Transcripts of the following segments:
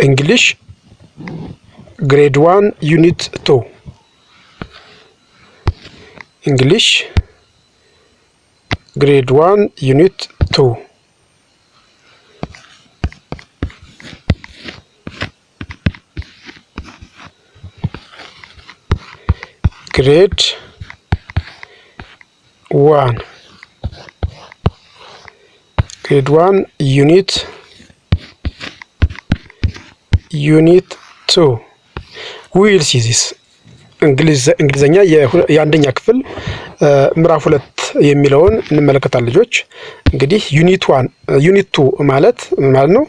English grade 1 unit 2. English grade 1 unit 2. Grade 1 grade 1 unit 2. we will see this እንግሊዘኛ የአንደኛ ክፍል ምዕራፍ 2 የሚለውን እንመለከታለን ልጆች። እንግዲህ ዩኒት 2 ማለት ነው።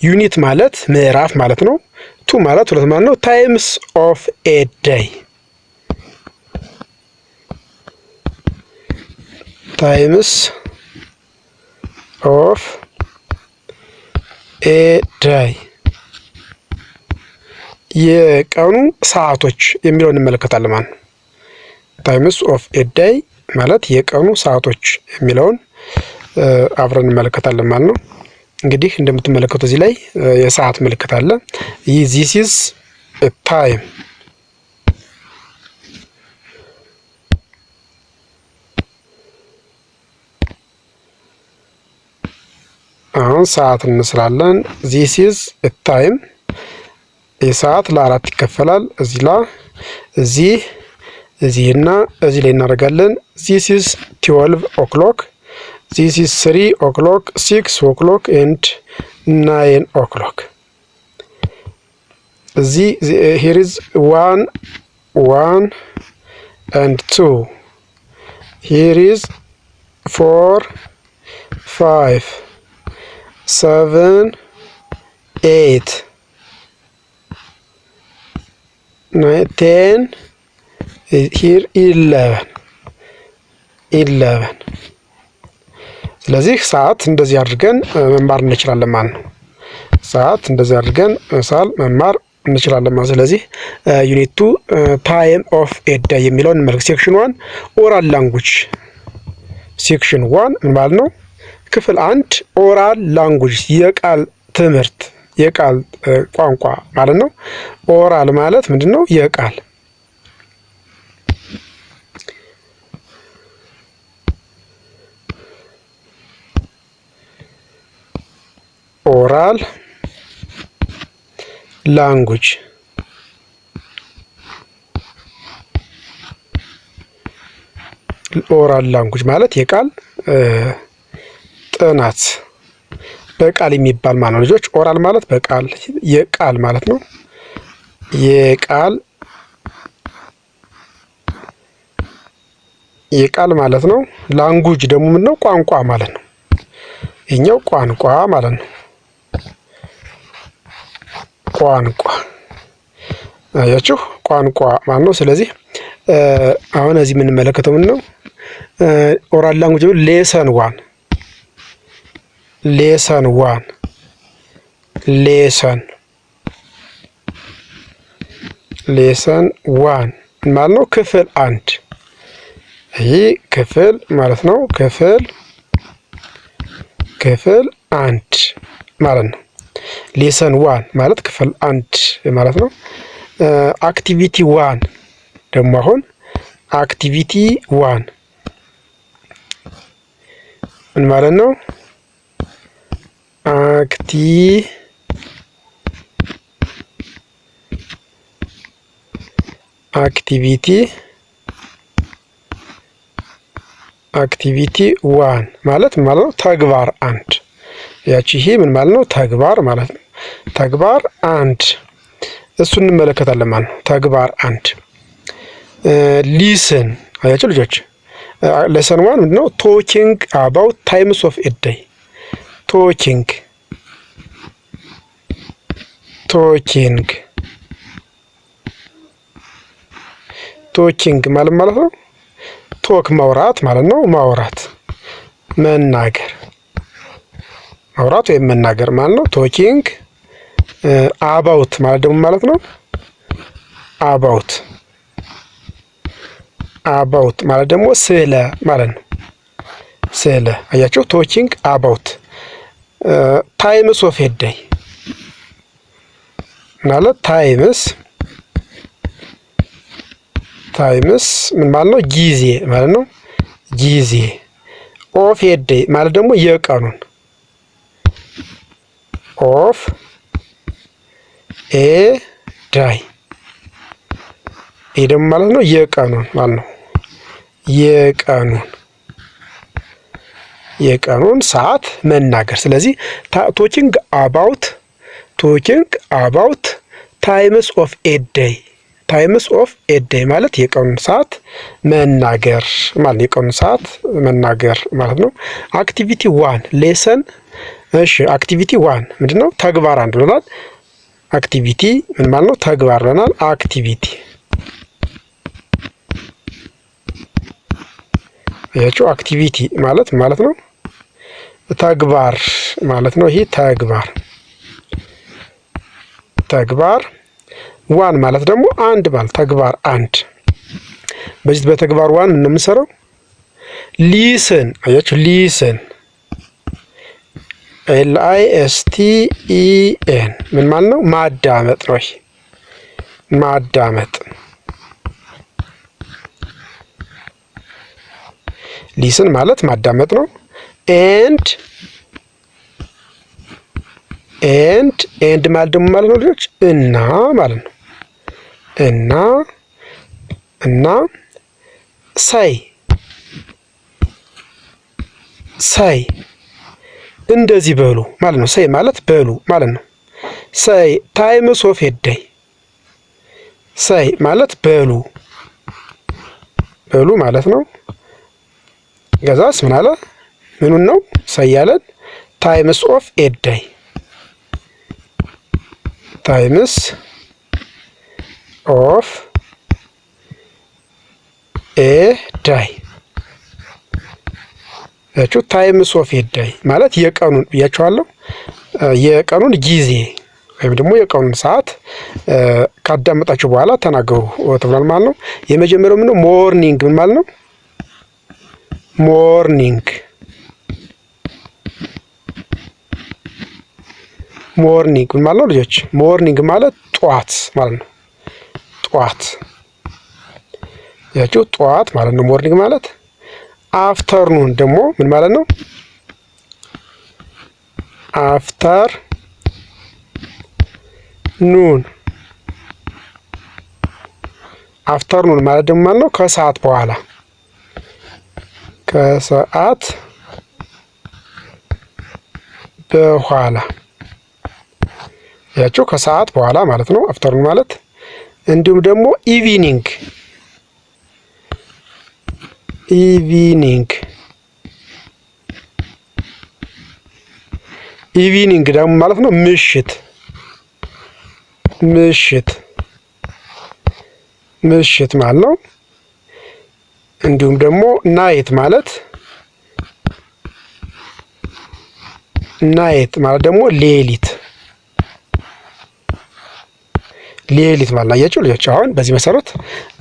ዩኒት ማለት ምዕራፍ ማለት ነው። 2 ማለት ሁለት ማለት ነው። ታይምስ ኦፍ ኤ ዴይ ታይምስ ኦፍ ኤ ዴይ የቀኑ ሰዓቶች የሚለውን እንመለከታለን ማለት ነው። ታይምስ ኦፍ ኤ ዴይ ማለት የቀኑ ሰዓቶች የሚለውን አብረን እንመለከታለን ማለት ነው። እንግዲህ እንደምትመለከቱት እዚህ ላይ የሰዓት ምልክት አለ። this is a time አሁን ሰዓት እንስራለን። this is a time የሰዓት ለአራት ይከፈላል። እዚህና እዚህ ላይ እናደርጋለን። this is 12 o'clock, this is 3 o'clock, 6 o'clock and 9 o'clock. here is 1 and 2. here is 4 5 7 8 9 10. here 11. ስለዚህ ሰዓት እንደዚህ አድርገን መማር እንችላለን ማለት ነው። ሰዓት እንደዚህ አድርገን መማር እንችላለን ማለት። ስለዚህ ዩኒት 2 ታይም ኦፍ ኤ ዴይ የሚለውን እንመልከት። ሴክሽን 1 ኦራል ላንጉጅ። ሴክሽን 1 ምን ማለት ነው? ክፍል 1 ኦራል ላንጉጅ የቃል ትምህርት የቃል ቋንቋ ማለት ነው። ኦራል ማለት ምንድነው? የቃል ኦራል ላንጉጅ ማለት የቃል ጥናት በቃል የሚባል ማለት ነው ልጆች። ኦራል ማለት በቃል የቃል ማለት ነው። የቃል ማለት ነው። ላንጉጅ ደግሞ ምንድነው? ቋንቋ ማለት ነው። ይሄኛው ቋንቋ ማለት ነው። ቋንቋ አያችሁ፣ ቋንቋ ማለት ነው። ስለዚህ አሁን እዚህ የምንመለከተው ምን ነው? ኦራል ላንጉጅ ሌሰን 1 ሌሰን ዋን ማለት ነው። ክፍል 1 ይህ ክፍል ማለት ነው። ክፍል 1 ማለት ነው። ሌሰን 1 ማለት ክፍል 1 ማለት ነው። አክቲቪቲ 1 ደግሞ አሁን አክቲቪቲ 1 ምን ማለት ነው? አክቲቪቲ 1 ማለት ተግባር 1 ያቺ ይሄ ምን ማለት ነው? ተግባር ማለት ነው። ተግባር 1 እሱን እንመለከታለን ማለት ነው። ተግባር 1 ሊስን አያችሁ ልጆች። ሌሰን 1 ምንድነው? ቶኪንግ አባውት ታይምስ ኦፍ ኤ ዴይ። ቶኪንግ ማለት ነው። ቶክ ማውራት ማለት ነው። መናገር ማውራት ወይም መናገር ማለት ነው። ቶኪንግ አባውት ማለት ደግሞ ማለት ነው። አባውት ማለት ደግሞ ስለ ማለት ነው። ስለ አያችሁ። ቶኪንግ አባውት ታይምስ ኦፍ ኤ ዴይ ማለት ታይምስ ምን ማለት ነው? ጊዜ ማለት ነው። ጊዜ ኦፍ ኤ ዴይ ማለት ደግሞ የቀኑን ኦፍ ኤ ዳይ ይሄ ደግሞ ማለት ነው የቀኑን ማለት ነው። የቀኑን ሰዓት መናገር። ስለዚህ ቶኪንግ አባውት ታይምስ ኦፍ ኤ ዴይ ማለት የቀኑን ሰዓት መናገር ማለት የቀኑን ሰዓት መናገር ማለት ነው። አክቲቪቲ 1 ሌሰን። እሺ አክቲቪቲ 1 ምንድነው? ተግባር 1 ብለናል። አክቲቪቲ ምን ማለት ነው? ተግባር ብለናል። አክቲቪቲ ያቸው አክቲቪቲ ማለት ነው ተግባር ማለት ነው። ይሄ ተግባር ዋን ማለት ደግሞ አንድ ማለት ተግባር አንድ። በዚህ በተግባር ዋን ምን የምንሰራው? ሊስን አያችሁ፣ ሊስን LISTEN ምን ማለት ነው? ማዳመጥ ነው። ይሄ ማዳመጥ ሊስን ማለት ማዳመጥ ነው። ኤንድ ማለት ደግሞ ማለት ነው ልጆች እና ማለት ነው። እና ሳይ እንደዚህ በሉ ማለት ነው። ሳይ ማለት በሉ ማለት ነው። ሳይ ታይምስ ኦፍ ኤ ዴይ ሳይ ማለት በሉ ማለት ነው። ገዛስ ምን አለ? ምኑን ነው ሳይ ያለን? ታይምስ ኦፍ ኤ ዴይ ታይምስ ኦፍ ኤ ዳይ ያችሁ ታይምስ ኦፍ ኤ ዳይ ማለት የቀኑን ብያችኋለሁ። የቀኑን ጊዜ ወይም ደግሞ የቀኑን ሰዓት ካዳመጣችሁ በኋላ ተናገሩ ተብሏል ማለት ነው። የመጀመሪያው ምንድነው? ሞርኒንግ ምን ማለት ነው? ሞርኒንግ ምን ማለት ነው ልጆች? ሞርኒንግ ማለት ጧት ማለት ነው። ጧት ያችሁ ጧት ማለት ነው ሞርኒንግ ማለት። አፍተርኑን ደግሞ ምን ማለት ነው? አፍተር ኑን አፍተርኑን ማለት ደግሞ ማለት ነው ከሰዓት በኋላ ያቸው ከሰዓት በኋላ ማለት ነው አፍተርኑን ማለት። እንዲሁም ደግሞ ኢቪኒንግ ደግሞ ማለት ነው ምሽት ማለት ነው። እንዲሁም ደግሞ ናይት ማለት ደግሞ ሌሊት ማለት አያችሁ ልጆች። አሁን በዚህ መሰረት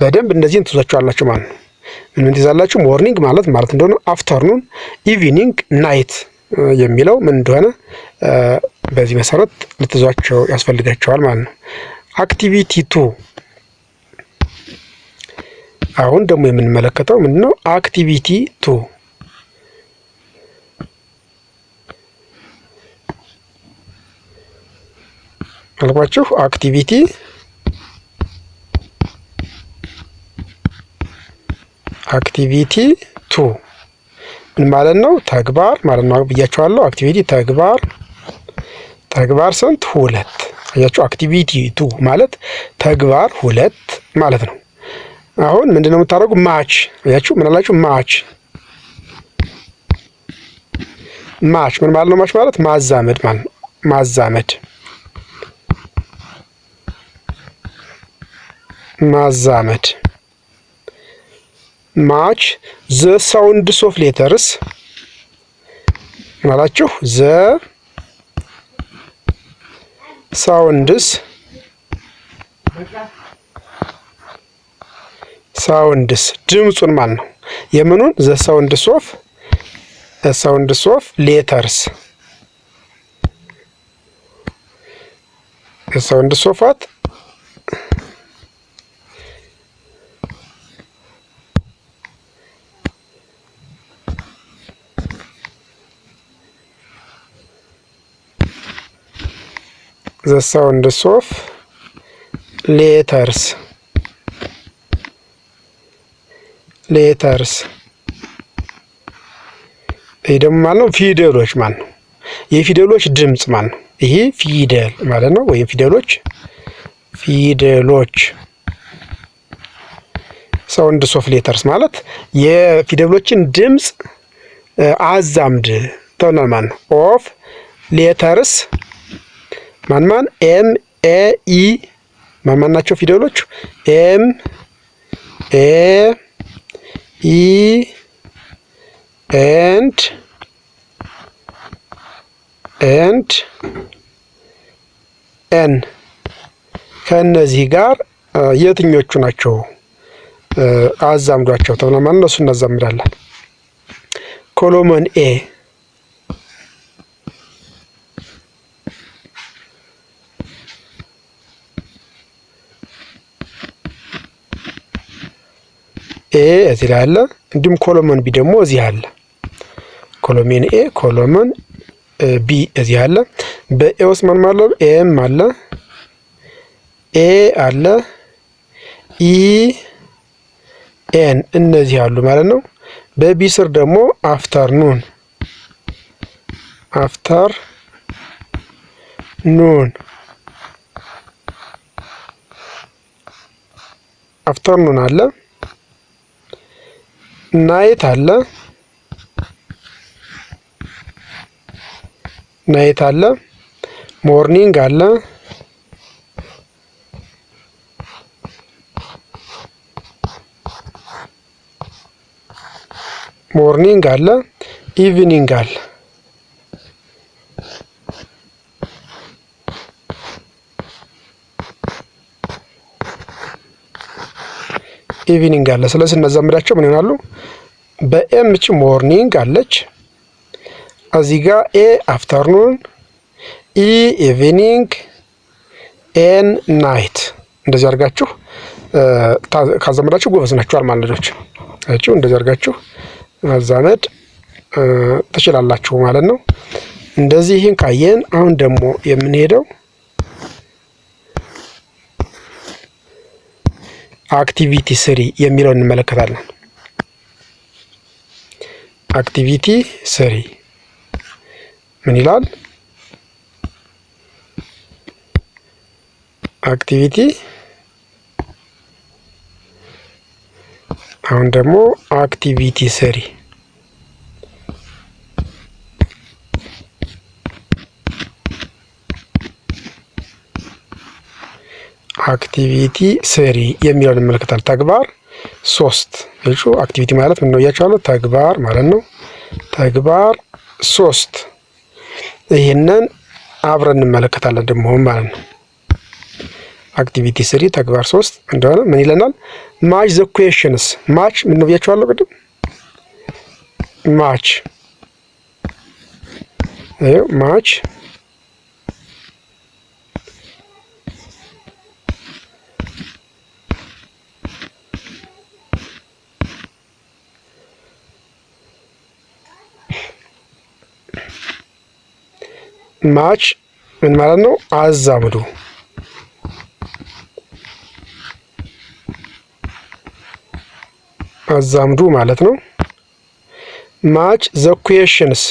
በደንብ እንደዚህ እንትዛችኋላችሁ ማለት ነው። ምን ትይዛላችሁ? ሞርኒንግ ማለት እንደሆነ፣ አፍተርኑን፣ ኢቪኒንግ፣ ናይት የሚለው ምን እንደሆነ በዚህ መሰረት ልትዟቸው ያስፈልጋቸዋል ማለት ነው። አክቲቪቲ 2 አሁን ደግሞ የምንመለከተው ምንድነው? አክቲቪቲ 2 አልኳችሁ። አክቲቪቲ አክቲቪቲ 2 ምን ማለት ነው? ተግባር ማለት ነው ብያችኋለሁ። አክቲቪቲ ተግባር ስንት? 2 አያችሁ። አክቲቪቲ 2 ማለት ተግባር 2 ማለት ነው። አሁን ምንድነው የምታደርጉ? ማች አያችሁ። ምን አላችሁ? ማች ምን ማለት ነው? ማች ማለት ማዛመድ ማለት ነው። ማዛመድ ማች ዘ ሳውንድስ ኦፍ ሌተርስ ማላችሁ ዘ ሳውንድስ ድምፁን ማለት ነው። የምኑን? ዘ ሳውንድስ ኦፍ ሌተርስ ሳውንድ ሶፋት the sounds of letters ይሄ ደግሞ ማለት ነው ፊደሎች ማለት ነው። የፊደሎች ድምጽ ማለት ነው። ይሄ ፊደል ማለት ነው ወይም ፊደሎች ሳውንድስ ኦፍ ሌተርስ ማለት የፊደሎችን ድምጽ አዛምድ ተብሏል ማለት ነው። ኦፍ ሌተርስ ማን ኤም ኤ ኢ ማን ናቸው ፊደሎች? ኤም ኤ ኢ ኤንድ ኤን ከእነዚህ ጋር የትኞቹ ናቸው? አዛምዷቸው ተብሏል ማለት ነው። እሱ እናዛምዳለን። ኮሎመን ኤ እዚህ ላይ አለ። እንዲሁም ኮሎመን ቢ ደግሞ እዚህ አለ። ኮሎመን ኤ ኮሎመን ቢ እዚህ አለ። በኤ ውስጥ ማን ማለት ኤም አለ፣ ኤ አለ፣ ኢ ኤን እነዚህ አሉ ማለት ነው። በቢ ስር ደግሞ አፍተርኑን አለ፣ ናይት አለ፣ ሞርኒንግ አለ፣ ኢቭኒንግ አለ። ስለዚህ እናዛምዳቸው ምን ይሆናሉ? በኤም ች ሞርኒንግ አለች፣ እዚህ ጋር ኤ አፍተርኑን፣ ኢ ኢቭኒንግ፣ ኤን ናይት። እንደዚህ አድርጋችሁ ካዛመዳችሁ ጎበዝ ናችኋል ማለት ልጆች። እንደዚህ አድርጋችሁ ማዛመድ ትችላላችሁ ማለት ነው። እንደዚህ ይህን ካየን አሁን ደግሞ የምንሄደው አክቲቪቲ ስሪ የሚለውን እንመለከታለን። አክቲቪቲ ስሪ ምን ይላል? አክቲቪቲ አሁን ደግሞ አክቲቪቲ ስሪ የሚለውን እንመለከታለን። ተግባር 3 እሺ። አክቲቪቲ ማለት ምን ነው እያቻለሁ? ተግባር ማለት ነው። ተግባር 3 ይሄንን አብረን እንመለከታለን ደግሞ ማለት ነው። አክቲቪቲ 3 ተግባር 3 እንደሆነ ምን ይለናል? ማች ዘ ኩዌሽንስ። ማች ምን ነው ብያችኋለሁ ቅድም። ማች ማች ምን ማለት ነው? አዛምዱ ማለት ነው። ማች ዘ ኩዌሽንስ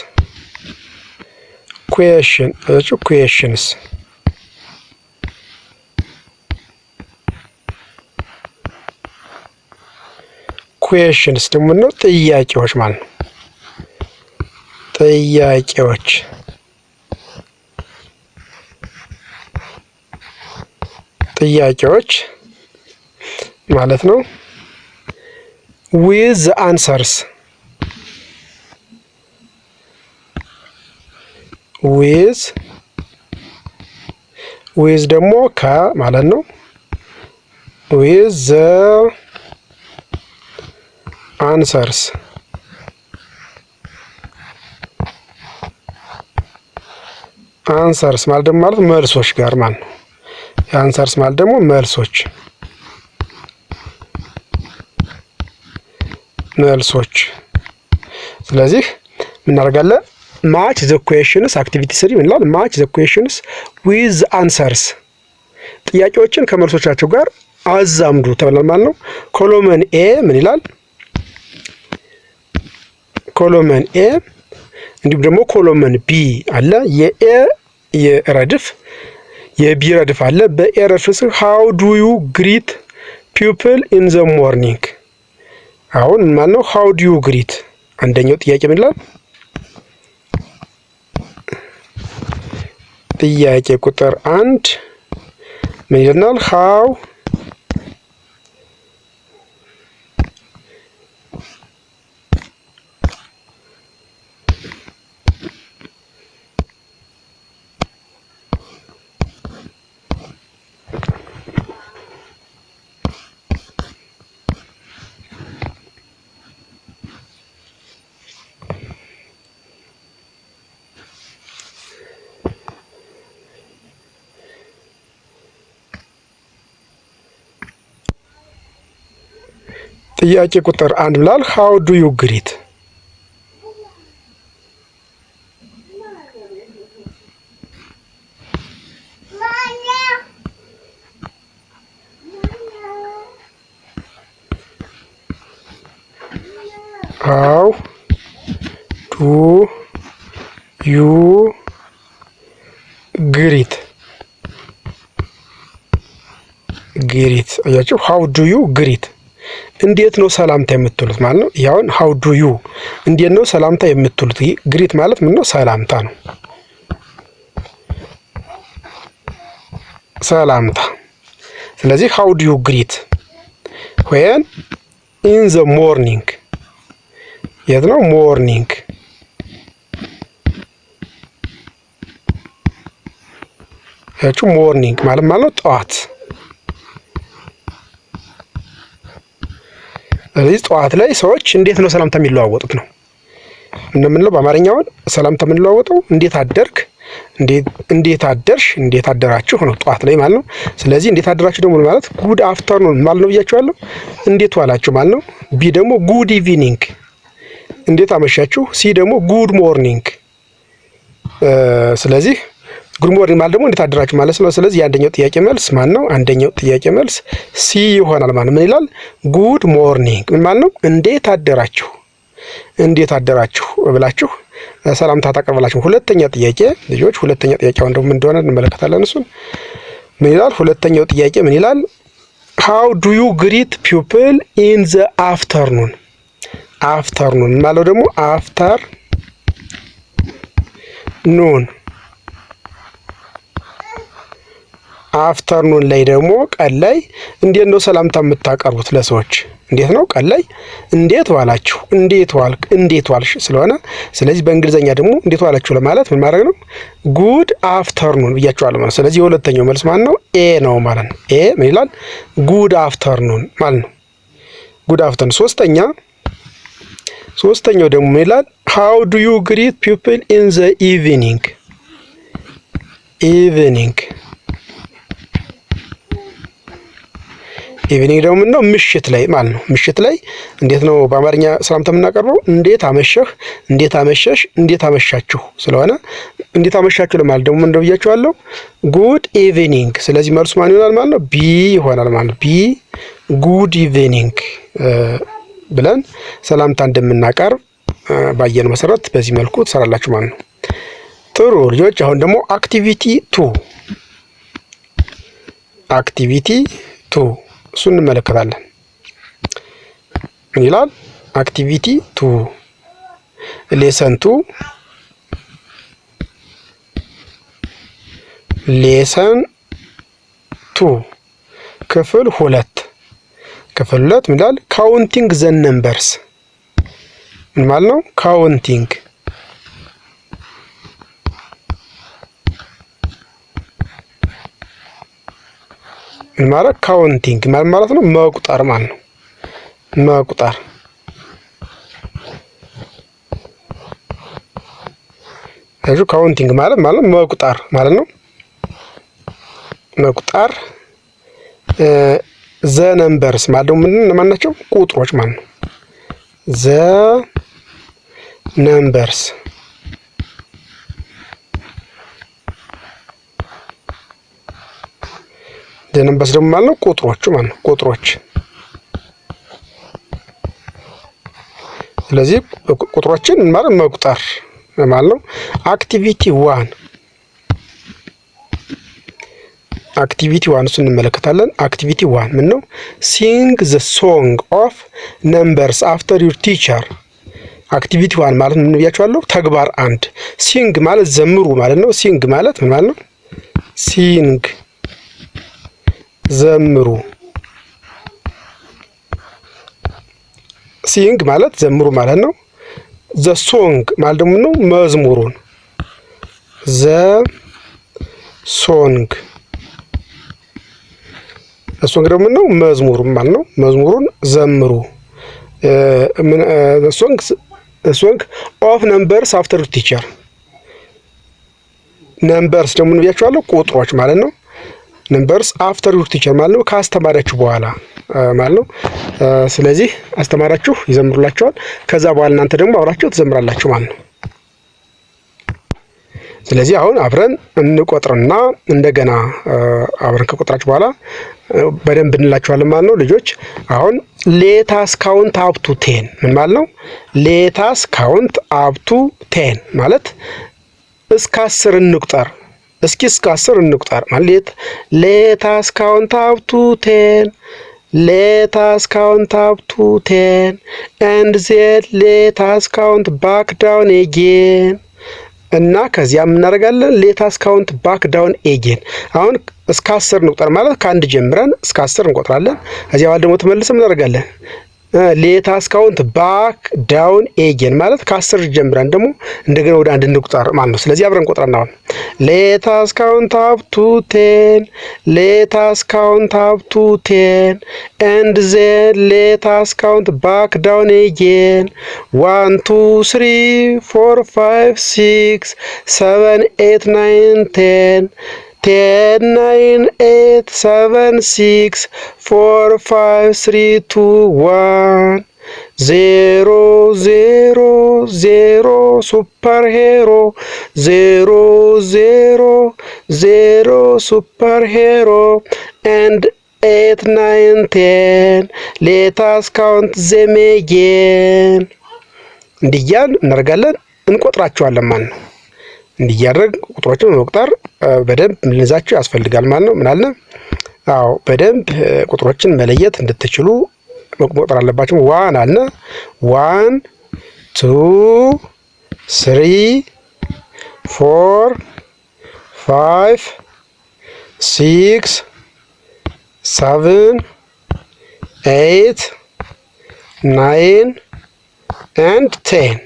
ደግሞ ነው ጥያቄዎች ማለት ነው። ጥያቄዎች ማለት ነው። with the answers with ደግሞ ማለት ነው። with the answers ማለት ደግሞ ማለት መልሶች ጋር ማለት ነው። አንሰርስ ማለት ደግሞ መልሶች ስለዚህ ምን እናደርጋለን? ማች ዘ ኩዌሽንስ አክቲቪቲ 3 ምን ይላል? ማች ዘ ኩዌሽንስ ዊዝ አንሰርስ ጥያቄዎችን ከመልሶቻቸው ጋር አዛምዱ ተብሏል ማለት ነው። ኮሎመን ኤ ምን ይላል? ኮሎመን ኤ እንዲሁም ደግሞ ኮሎመን ቢ አለ። የኤ የረድፍ የቢ ረድፍ አለ። በኤ ረድፍ ሃው ዱ ዩ ግሪት ፒፕል ኢን ዘ ሞርኒንግ። አሁን ማለት ነው ሃው ዱ ዩ ግሪት አንደኛው ጥያቄ ምን ይላል? ጥያቄ ቁጥር 1 ምን ይላል? ሃው ጥያቄ ቁጥር 1 ብላል ሃው ዱ ዩ ግሪት ሃው ዱ ዩ ግሪት አያችሁ ሃው ዱ ዩ ግሪት እንዴት ነው ሰላምታ የምትሉት ማለት ነው። ያውን ሃው ዱ ዩ እንዴት ነው ሰላምታ የምትሉት? ግሪት ማለት ምን ነው? ሰላምታ ነው። ሰላምታ። ስለዚህ ሃው ዱ ዩ ግሪት ዌን ኢን ዘ ሞርኒንግ የት ነው? ሞርኒንግ። ያችሁ ሞርኒንግ ማለት ነው ጠዋት። ስለዚህ ጠዋት ላይ ሰዎች እንዴት ነው ሰላምታ የሚለዋወጡት ነው እንደምንለው። በአማርኛውን ሰላምታ የምንለዋወጠው እንዴት አደርክ፣ እንዴት አደርሽ፣ እንዴት አደራችሁ ነው ጠዋት ላይ ማለት ነው። ስለዚህ እንዴት አደራችሁ ደግሞ ማለት ጉድ አፍተርኑን ማለት ነው ብያችኋለሁ። እንዴት ዋላችሁ ማለት ነው። ቢ ደግሞ ጉድ ኢቪኒንግ እንዴት አመሻችሁ። ሲ ደግሞ ጉድ ሞርኒንግ። ስለዚህ ጉድ ሞርኒንግ ማለት ደግሞ እንዴት አደራችሁ ማለት ነው። ስለዚህ የአንደኛው ጥያቄ መልስ ማን ነው? አንደኛው ጥያቄ መልስ ሲ ይሆናል ማለት ምን ይላል? ጉድ ሞርኒንግ ምን ማለት ነው? እንዴት አደራችሁ፣ እንዴት አደራችሁ ብላችሁ ሰላምታ ታቀርባላችሁ። ሁለተኛ ጥያቄ ልጆች፣ ሁለተኛ ጥያቄ አሁን ደግሞ ምን እንደሆነ እንመለከታለን። እሱን ምን ይላል? ሁለተኛው ጥያቄ ምን ይላል? ሃው ዱ ዩ ግሪት ፒፕል ኢን ዘ አፍተርኑን። አፍተርኑን ማለት ደግሞ አፍተር ኑን አፍተርኑን ላይ ደግሞ ቀን ላይ እንዴት ነው ሰላምታ የምታቀርቡት ለሰዎች? እንዴት ነው ቀን ላይ እንዴት ዋላችሁ፣ እንዴት ዋልክ፣ እንዴት ዋልሽ ስለሆነ ስለዚህ በእንግሊዘኛ ደግሞ እንዴት ዋላችሁ ለማለት ምን ማድረግ ነው? ጉድ አፍተርኑን ብያችኋለሁ ማለት። ስለዚህ የሁለተኛው መልስ ማለት ነው ኤ ነው ማለት ነው። ኤ ምን ይላል? ጉድ አፍተርኑን ማለት ነው። ጉድ አፍተርኑን። ሶስተኛው ደግሞ ምን ይላል? ሃው ዱ ዩ ግሪት ፒፕል ኢን ዘ ኢቪኒንግ። ኢቪኒንግ ኢቪኒንግ ደግሞ ምንድነው? ምሽት ላይ ማለት ነው። ምሽት ላይ እንዴት ነው በአማርኛ ሰላምታ የምናቀርበው? እንዴት አመሸህ፣ እንዴት አመሸሽ፣ እንዴት አመሻችሁ ስለሆነ እንዴት አመሻችሁ ለማለት ደግሞ ምን ብያችኋለሁ? ጉድ ኢቪኒንግ። ስለዚህ መልሱ ማን ይሆናል ማለት ነው? ቢ ይሆናል ማለት ነው። ቢ ጉድ ኢቪኒንግ ብለን ሰላምታ እንደምናቀርብ ባየነው መሰረት በዚህ መልኩ ትሰራላችሁ ማለት ነው። ጥሩ ልጆች፣ አሁን ደግሞ አክቲቪቲ 2 እሱን እንመለከታለን። ምን ይላል? አክቲቪቲ 2 ሌሰን 2 ክፍል 2 ምን ይላል? ካውንቲንግ ዘ ነምበርስ። ምን ማለት ነው? ካውንቲንግ ምን ማለት? ካውንቲንግ ማለት ነው መቁጠር ማለት ነው። መቁጠር ካውንቲንግ ማለት መቁጠር ማለት ነው። መቁጠር ዘ ነምበርስ ማለት ነው ማን ናቸው? ቁጥሮች ማለት ነው። ዘ ነምበርስ ነምበርስ ደግሞ ማለት ነው ቁጥሮቹ ማለት ነው ቁጥሮች። ስለዚህ ቁጥሮችን ማለት መቁጠር ማለት ነው። አክቲቪቲ 1 እሱን እንመለከታለን። አክቲቪቲ 1 ምን ነው? ሲንግ ዘ ሶንግ ኦፍ ነምበርስ አፍተር ዩር ቲቸር። አክቲቪቲ 1 ማለት ምን ብያችኋለሁ? ተግባር 1 ሲንግ ማለት ዘምሩ ማለት ነው። ሲንግ ማለት ምን ማለት ነው? ሲንግ ዘምሩ። ሲንግ ማለት ዘምሩ ማለት ነው። ዘ ሶንግ ማለት ደግሞ ነው መዝሙሩን። ዘ ሶንግ ሶንግ ደግሞ ነው መዝሙሩ ማለት ነው። መዝሙሩን ዘምሩ። ሶንግ ኦፍ ነምበርስ አፍተር ቲቸር። ነምበርስ ደግሞ ነው ብያችኋለሁ ቁጥሮች ማለት ነው። ነምበርስ አፍተር ዩር ቲቸር ማለት ነው ካስተማራችሁ በኋላ ማለት ነው። ስለዚህ አስተማራችሁ ይዘምሩላችኋል። ከዛ በኋላ እናንተ ደግሞ አብራችሁ ትዘምራላችሁ ማለት ነው። ስለዚህ አሁን አብረን እንቆጥርና እንደገና አብረን ከቆጥራችሁ በኋላ በደንብ እንላችኋለን ማለት ነው። ልጆች አሁን ሌታስ ካውንት አፕ ቱ 10 ምን ማለት ነው? ሌታስ ካውንት አፕ ቱ 10 ማለት እስከ 10 እንቁጠር። እስኪ እስከ 10 እንቁጠር ማለት ሌታስ ካውንት አፕ ቱ 10 ሌታስ ካውንት አፕ ቱ 10 and then ሌታስ ካውንት ባክ ዳውን ኤጌን እና ከዚያ እናደርጋለን ሌታስ ካውንት ባክ ዳውን ኤጌን። አሁን እስከ 10 እንቁጠር ማለት ከአንድ ጀምረን እስከ 10 እንቆጥራለን። ከዚያ በኋላ ደግሞ ተመልሰን እናደርጋለን ሌታስ ካውንት ባክ ዳውን ኤጌን ማለት ከ10 ጀምረን ደግሞ እንደገና ወደ አንድ እንቁጠር ማለት ነው። ስለዚህ አብረን እንቆጥራለን። አሁን ሌታስ ካውንት አፕ ቱ 10 ሌታስ ካውንት አፕ ቱ 10 and then ሌታስ ካውንት ባክ ዳውን ኤጌን 1 2 3 4 5 6 7 8 9 10 10 9 8 7 6 4 5 3 2 1 0 0 0 ሱፐር ሄሮ 0 0 0 ሱፐር ሄሮ and 8 9 10 ሌታስ ካውንት ዘም ኤጌን። እንዲያን እናደርጋለን እንቆጥራቸዋለን ማለት ነው። እንዲያደርግ ቁጥሮችን መቁጠር በደንብ ልንዛቸው ያስፈልጋል ማለት ነው። ምን አለ? አዎ በደንብ ቁጥሮችን መለየት እንድትችሉ መቁጠር አለባችሁ። 1 አለ 1 2 3 4 5 6 7 8 9 and 10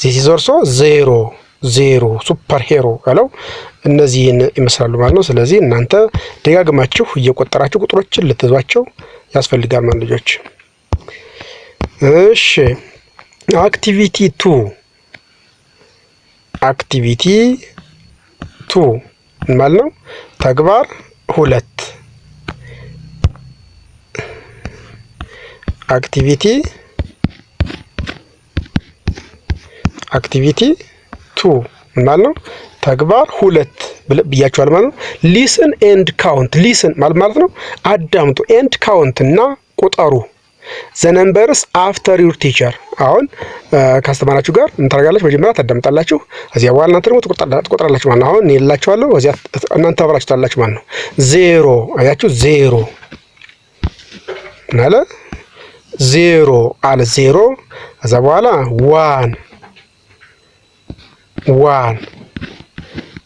ዚስ ኢዝ ኦልሶ 0 0 ሱፐር ሄሮ ያለው እነዚህን ይመስላሉ ማለት ነው። ስለዚህ እናንተ ደጋግማችሁ እየቆጠራችሁ ቁጥሮችን ልትይዟቸው ያስፈልጋል ማለት ልጆች። እሺ አክቲቪቲ 2 ማለት ነው ተግባር 2 አክቲቪቲ 2 ማለት ነው ተግባር 2 ብያችኋል ማለት ነው። ሊስን ኤንድ ካውንት ሊስን ማለት ነው አዳምጡ፣ ኤንድ ካውንት እና ቁጠሩ ዘ ነምበርስ አፍተር ዩር ቲቸር። አሁን ካስተማራችሁ ጋር እንታረጋላችሁ። መጀመሪያ ታዳምጣላችሁ፣ እዚያ በኋላ እናንተ ደግሞ ትቆጥራላችሁ ማለት ነው። አሁን እኔ እላችኋለሁ፣ እዚያ እናንተ አብራችሁ ታላችሁ ማለት ነው። 0 አያችሁ 0 ማለት 0 አለ 0 ከዛ በኋላ 1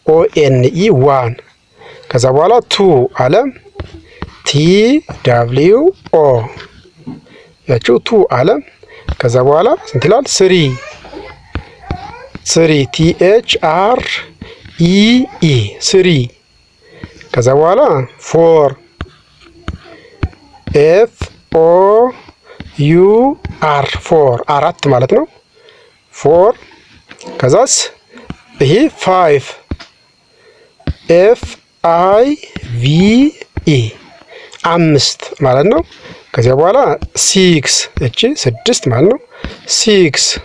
ONE 1 ከዛ በኋላ 2 አለ TWO ያችሁ 2 አለ ከዛ በኋላ ስንት ይላል 3 THREE 3 ከዛ በኋላ 4 FOUR 4 ማለት ነው 4 ከዛስ ይሄ 5 FIVE 5 ማለት ነው። ከዚያ በኋላ 6 እቺ 6 ማለት ነው። 6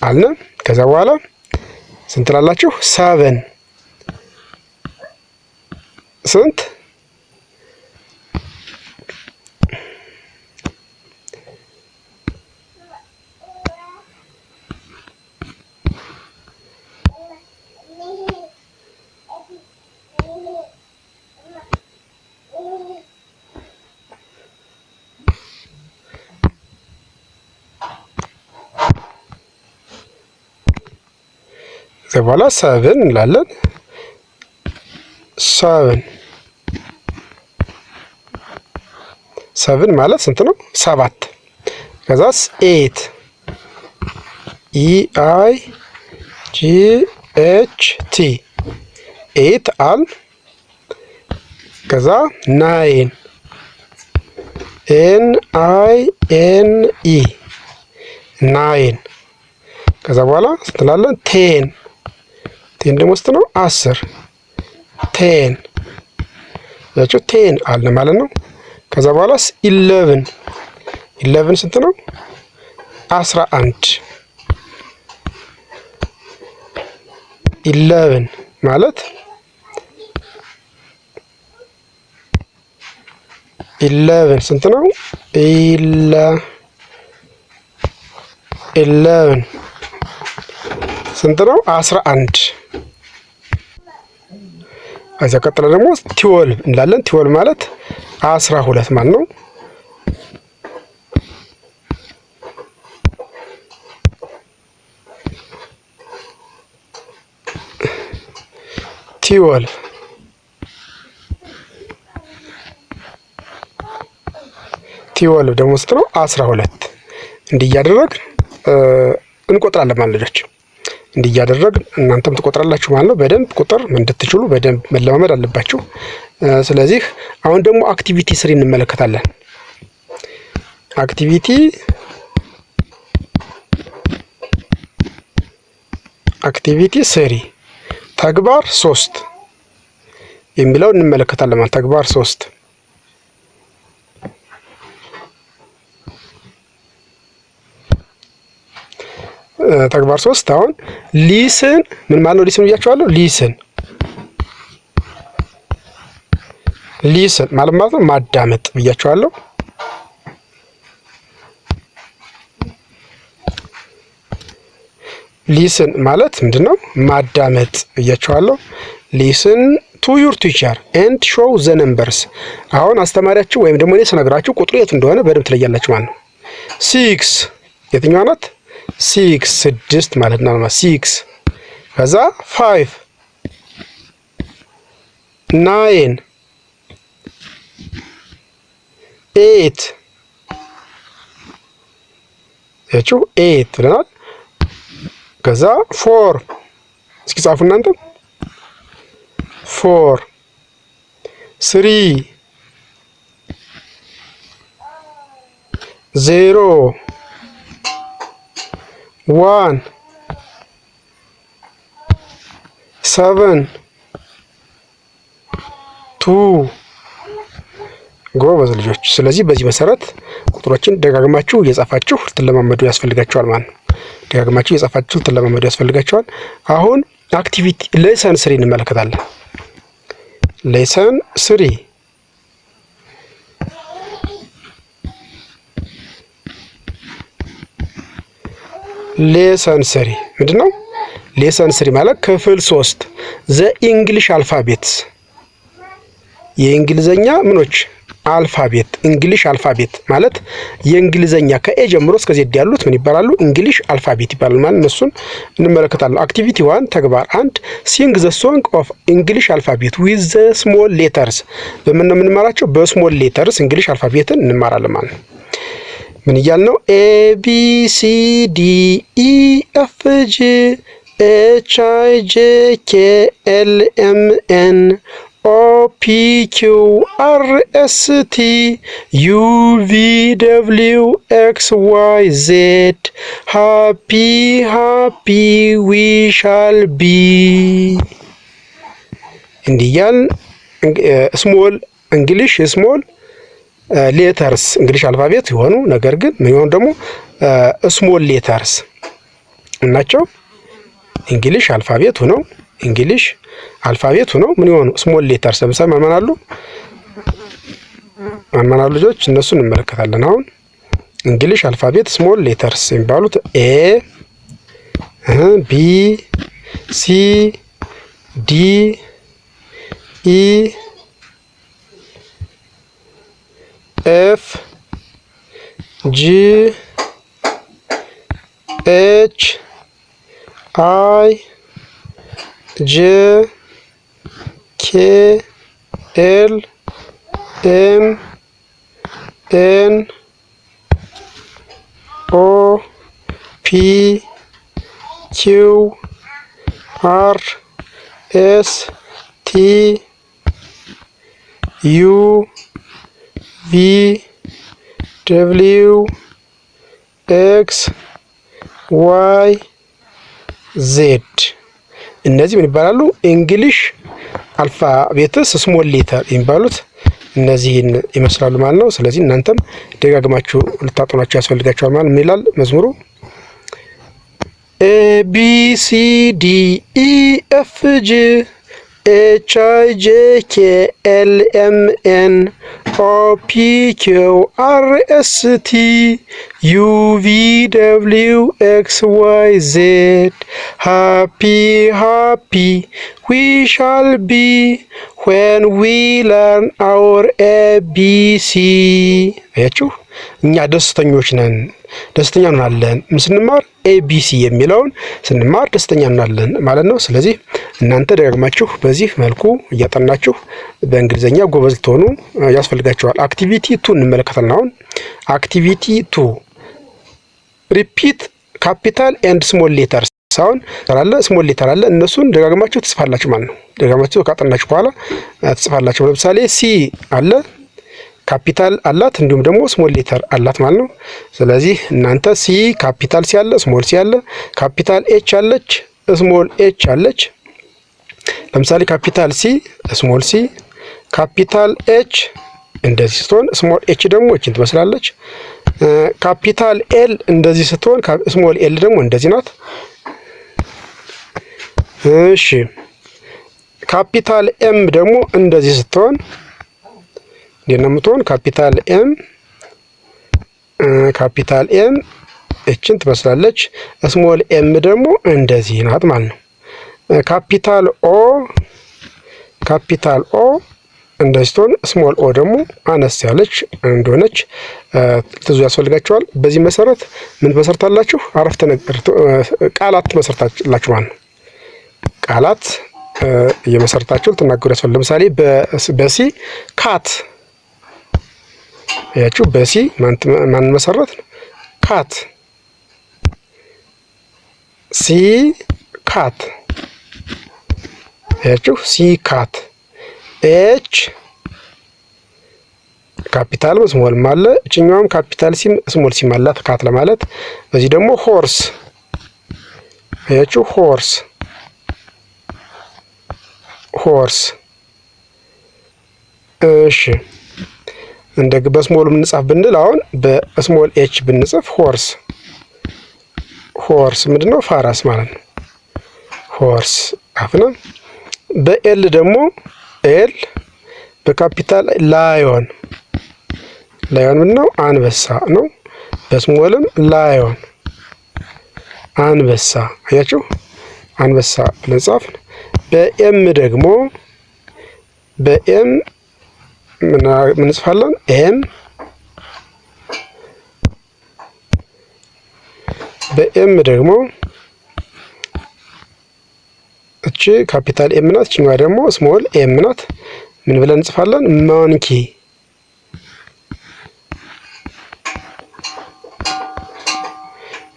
አለ። ከዚያ በኋላ ስንት ላላችሁ? 7 ስንት? ከዚያ በኋላ 7 እንላለን። 7 ማለት ስንት ነው? 7 ከዛስ 8 EIGHT 8 አል። ከዛ 9 NINE 9 ከዛ በኋላ ስንት እንላለን? 10 ደግሞ ስንት ነው? 10 10 ያቸው 10 አለ ማለት ነው። ከዛ በኋላስ 11 ስንት ነው? 11 11 ማለት 11 ስንት ነው? 11 ስንት ነው? 11 ከዚያ ቀጥለ ደግሞ 12 እንላለን። 12 ማለት 12 ማለት ነው። ቲወልቭ ደግሞ ስንት ነው? 12 እንዲህ እያደረግን እንቆጥራለን ማለት ልጆች። እንዲህ እያደረግን እናንተም ትቆጥራላችሁ ማለት ነው። በደንብ ቁጥር እንድትችሉ በደንብ መለማመድ አለባችሁ። ስለዚህ አሁን ደግሞ አክቲቪቲ 3 እንመለከታለን። አክቲቪቲ 3 ተግባር 3 የሚለው እንመለከታለን ማለት ተግባር 3 ተግባር 3 አሁን ሊስን ምን ማለት ነው? ሊስን ብያችኋለሁ። ሊስን ማለት ነው ማዳመጥ ብያችኋለሁ። ሊስን ማለት ምንድነው? ማዳመጥ ብያችኋለሁ። ሊስን ቱ ዩር ቲቸር ኤንድ ሾው ዘ ነምበርስ። አሁን አስተማሪያችሁ ወይም ደግሞ እኔ ስነግራችሁ ቁጥሩ የት እንደሆነ በደንብ ትለያላችሁ ማለት ነው። 6 የትኛዋ ናት? 6 ማለት ነው። 6 ከዛ 5 9 8 ያችሁ 8 ብለናል። ከዛ 4 እስኪ ጻፉ እናንተ 4 3 0 1 7 2 ጎበዝ ልጆች። ስለዚህ በዚህ መሰረት ቁጥሮችን ደጋግማችሁ እየጻፋችሁ ልትለማመዱ ያስፈልጋችኋል ማለት ነው። ደጋግማችሁ እየጻፋችሁ ልትለማመዱ ያስፈልጋችኋል። አሁን አክቲቪቲ ሌሰን 3 እንመለከታለን። ሌሰን 3 ምንድነው? ሌሰን 3 ማለት ክፍል 3 ዘ ኢንግሊሽ አልፋቤት የእንግሊዘኛ ምኖች አልፋቤት። እንግሊሽ አልፋቤት ማለት የእንግሊዘኛ ከኤ ጀምሮ እስከ ዜድ ያሉት ምን ይባላሉ? እንግሊሽ አልፋቤት ይባላል ማለት እነሱን እንመለከታለን። አክቲቪቲ 1 ተግባር 1 ሲንግ ዘ ሶንግ ኦፍ እንግሊሽ አልፋቤት ዊዝ ዘ ስሞል ሌተርስ። በምን ነው የምንማራቸው? በስሞል ሌተርስ እንግሊሽ አልፋቤትን እንማራለን ማለት ነው። ምን እያልን ነው? ኤ ቢ ሲ ዲ ኢ ኤፍ ጂ ኤች አይ ጄ ኬ ኤል ኤም ኤን ኦ ፒ ኪው አር ኤስ ቲ ዩ ቪ ደብሊው ኤክስ ዋይ ዜድ ሃፒ ሃፒ ዊ ሻል ቢ። እንዲያል ስሞል እንግሊሽ ስሞል ሌተርስ እንግሊሽ አልፋቤት የሆኑ ነገር ግን ምን ይሆኑ ደግሞ ስሞል ሌተርስ እናቸው። እንግሊሽ አልፋቤት ሆነው እንግሊሽ አልፋቤት ሆነው ምን ይሆኑ ስሞል ሌተርስ። ለምሳሌ ማን አሉ ልጆች እነሱን እንመለከታለን። አሁን እንግሊሽ አልፋቤት ስሞል ሌተርስ የሚባሉት ኤ ቢ ሲ ዲ ኢ ኤፍ ጂ ኤች አይ ጄ ኬ ኤል ኤም ኤን ኦ ፒ ኪው አር ኤስ ቲ ዩ ቪ ደብሊው ኤክስ ዋይ ዜድ። እነዚህ ምን ይባላሉ? እንግሊሽ አልፋቤትስ ስሞል ሌተር የሚባሉት እነዚህን ይመስላሉ ማለት ነው። ስለዚህ እናንተም ደጋግማችሁ ልታጠኗቸው ያስፈልጋችኋል ማለት ምን ይላል መዝሙሩ? ኤ ቢ ሲ ዲ ኢ ኤፍ ጂ ኤች አይ ጄ ኬ ኤል ኤም ኤን ኦ ፒ ኪው አር ኤስ ቲ ዩ ቪ ደብሊው ኤክስ ዋይ ዜድ ሃፒ ሃፒ ዊ ሻል ቢ ዌን ዊ ለርን አወር ኤቢሲ። አያችሁ እኛ ደስተኞች ነን፣ ደስተኛ እንሆናለን ስንማር ኤቢሲ የሚለውን ስንማር ደስተኛ እንሆናለን ማለት ነው። ስለዚህ እናንተ ደጋግማችሁ በዚህ መልኩ እያጠናችሁ በእንግሊዘኛ ጎበዝ ልትሆኑ ያስፈልጋችኋል። አክቲቪቲ 2 እንመለከታለን። አሁን አክቲቪቲ 2 ሪፒት ካፒታል ኤንድ ስሞል ሌተርስ። አሁን አለ ስሞል ሌተር አለ፣ እነሱን ደጋግማችሁ ትጽፋላችሁ ማለት ነው። ደጋግማችሁ ካጠናችሁ በኋላ ትጽፋላችሁ። ለምሳሌ ሲ አለ ካፒታል አላት እንዲሁም ደግሞ ስሞል ሌተር አላት ማለት ነው። ስለዚህ እናንተ ሲ ካፒታል ሲ አለ፣ ስሞል ሲ አለ፣ ካፒታል ኤች አለች፣ ስሞል ኤች አለች። ለምሳሌ ካፒታል ሲ ስሞል ሲ፣ ካፒታል ኤች እንደዚህ ስትሆን ስሞል ኤች ደግሞ እቺን ትመስላለች። ካፒታል ኤል እንደዚህ ስትሆን ስሞል ኤል ደግሞ እንደዚህ ናት። እሺ ካፒታል ኤም ደግሞ እንደዚህ ስትሆን የነምቶን ካፒታል ኤም እችን ትመስላለች። ስሞል ኤም ደግሞ እንደዚህ ናት ማለት ነው። ካፒታል ኦ እንደዚህ ትሆን፣ ስሞል ኦ ደግሞ አነስ ያለች እንደሆነች ትዙ ያስፈልጋችኋል። በዚህ መሰረት ምን ትመሰርታላችሁ? አረፍተ ነገር ቃላት ትመሰርታላችሁ ማለት ነው። ቃላት እየመሰረታችሁ ልትናገሩ ያስፈልጋል። ለምሳሌ በሲ ካት ያችሁ በሲ ማን መሰረት ነው? ካት ሲ ካት ያችሁ ሲ ካት። ኤች ካፒታል ስሞል ማለ እችኛውም ካፒታል ሲ ስሞል ሲ ማላት ካት ለማለት። በዚህ ደግሞ ሆርስ ያችሁ ሆርስ። እሺ እንደ በስሞል ምንጻፍ ብንል አሁን በስሞል ኤች ብንጽፍ ሆርስ ምንድነው? ፈረስ ማለት ነው። ሆርስ አፍና። በኤል ደግሞ ኤል በካፒታል ላዮን ምንድነው? አንበሳ ነው። በስሞልም ላዮን አንበሳ። አያችሁ አንበሳ ብለን ጻፍን። በኤም ደግሞ ምን እንጽፋለን? በኤም ደግሞ እቺ ካፒታል ኤም ናት፣ እቺኛዋ ደግሞ ስሞል ኤም ናት። ምን ብለን እንጽፋለን? ሞንኪ።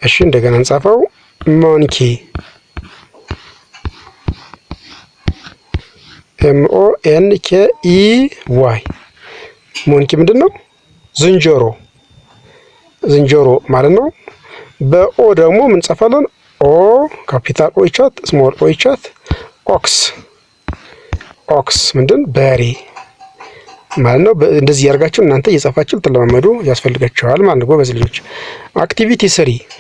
እሺ እንደገና እንጻፈው ሞንኪ። MONKEY ሞንኪ ምንድን ነው? ዝንጀሮ ማለት ነው። በኦ ደግሞ ምን ጽፋለን? ኦ ካፒታል ኦ ይቻት ስሞል ኦ ይቻት ኦክስ ምንድን በሬ ማለት ነው። እንደዚህ ያርጋችሁ እናንተ እየጻፋችሁ ልትለማመዱ ያስፈልጋችኋል ማለት ነው ጎበዝ ልጆች። አክቲቪቲ 3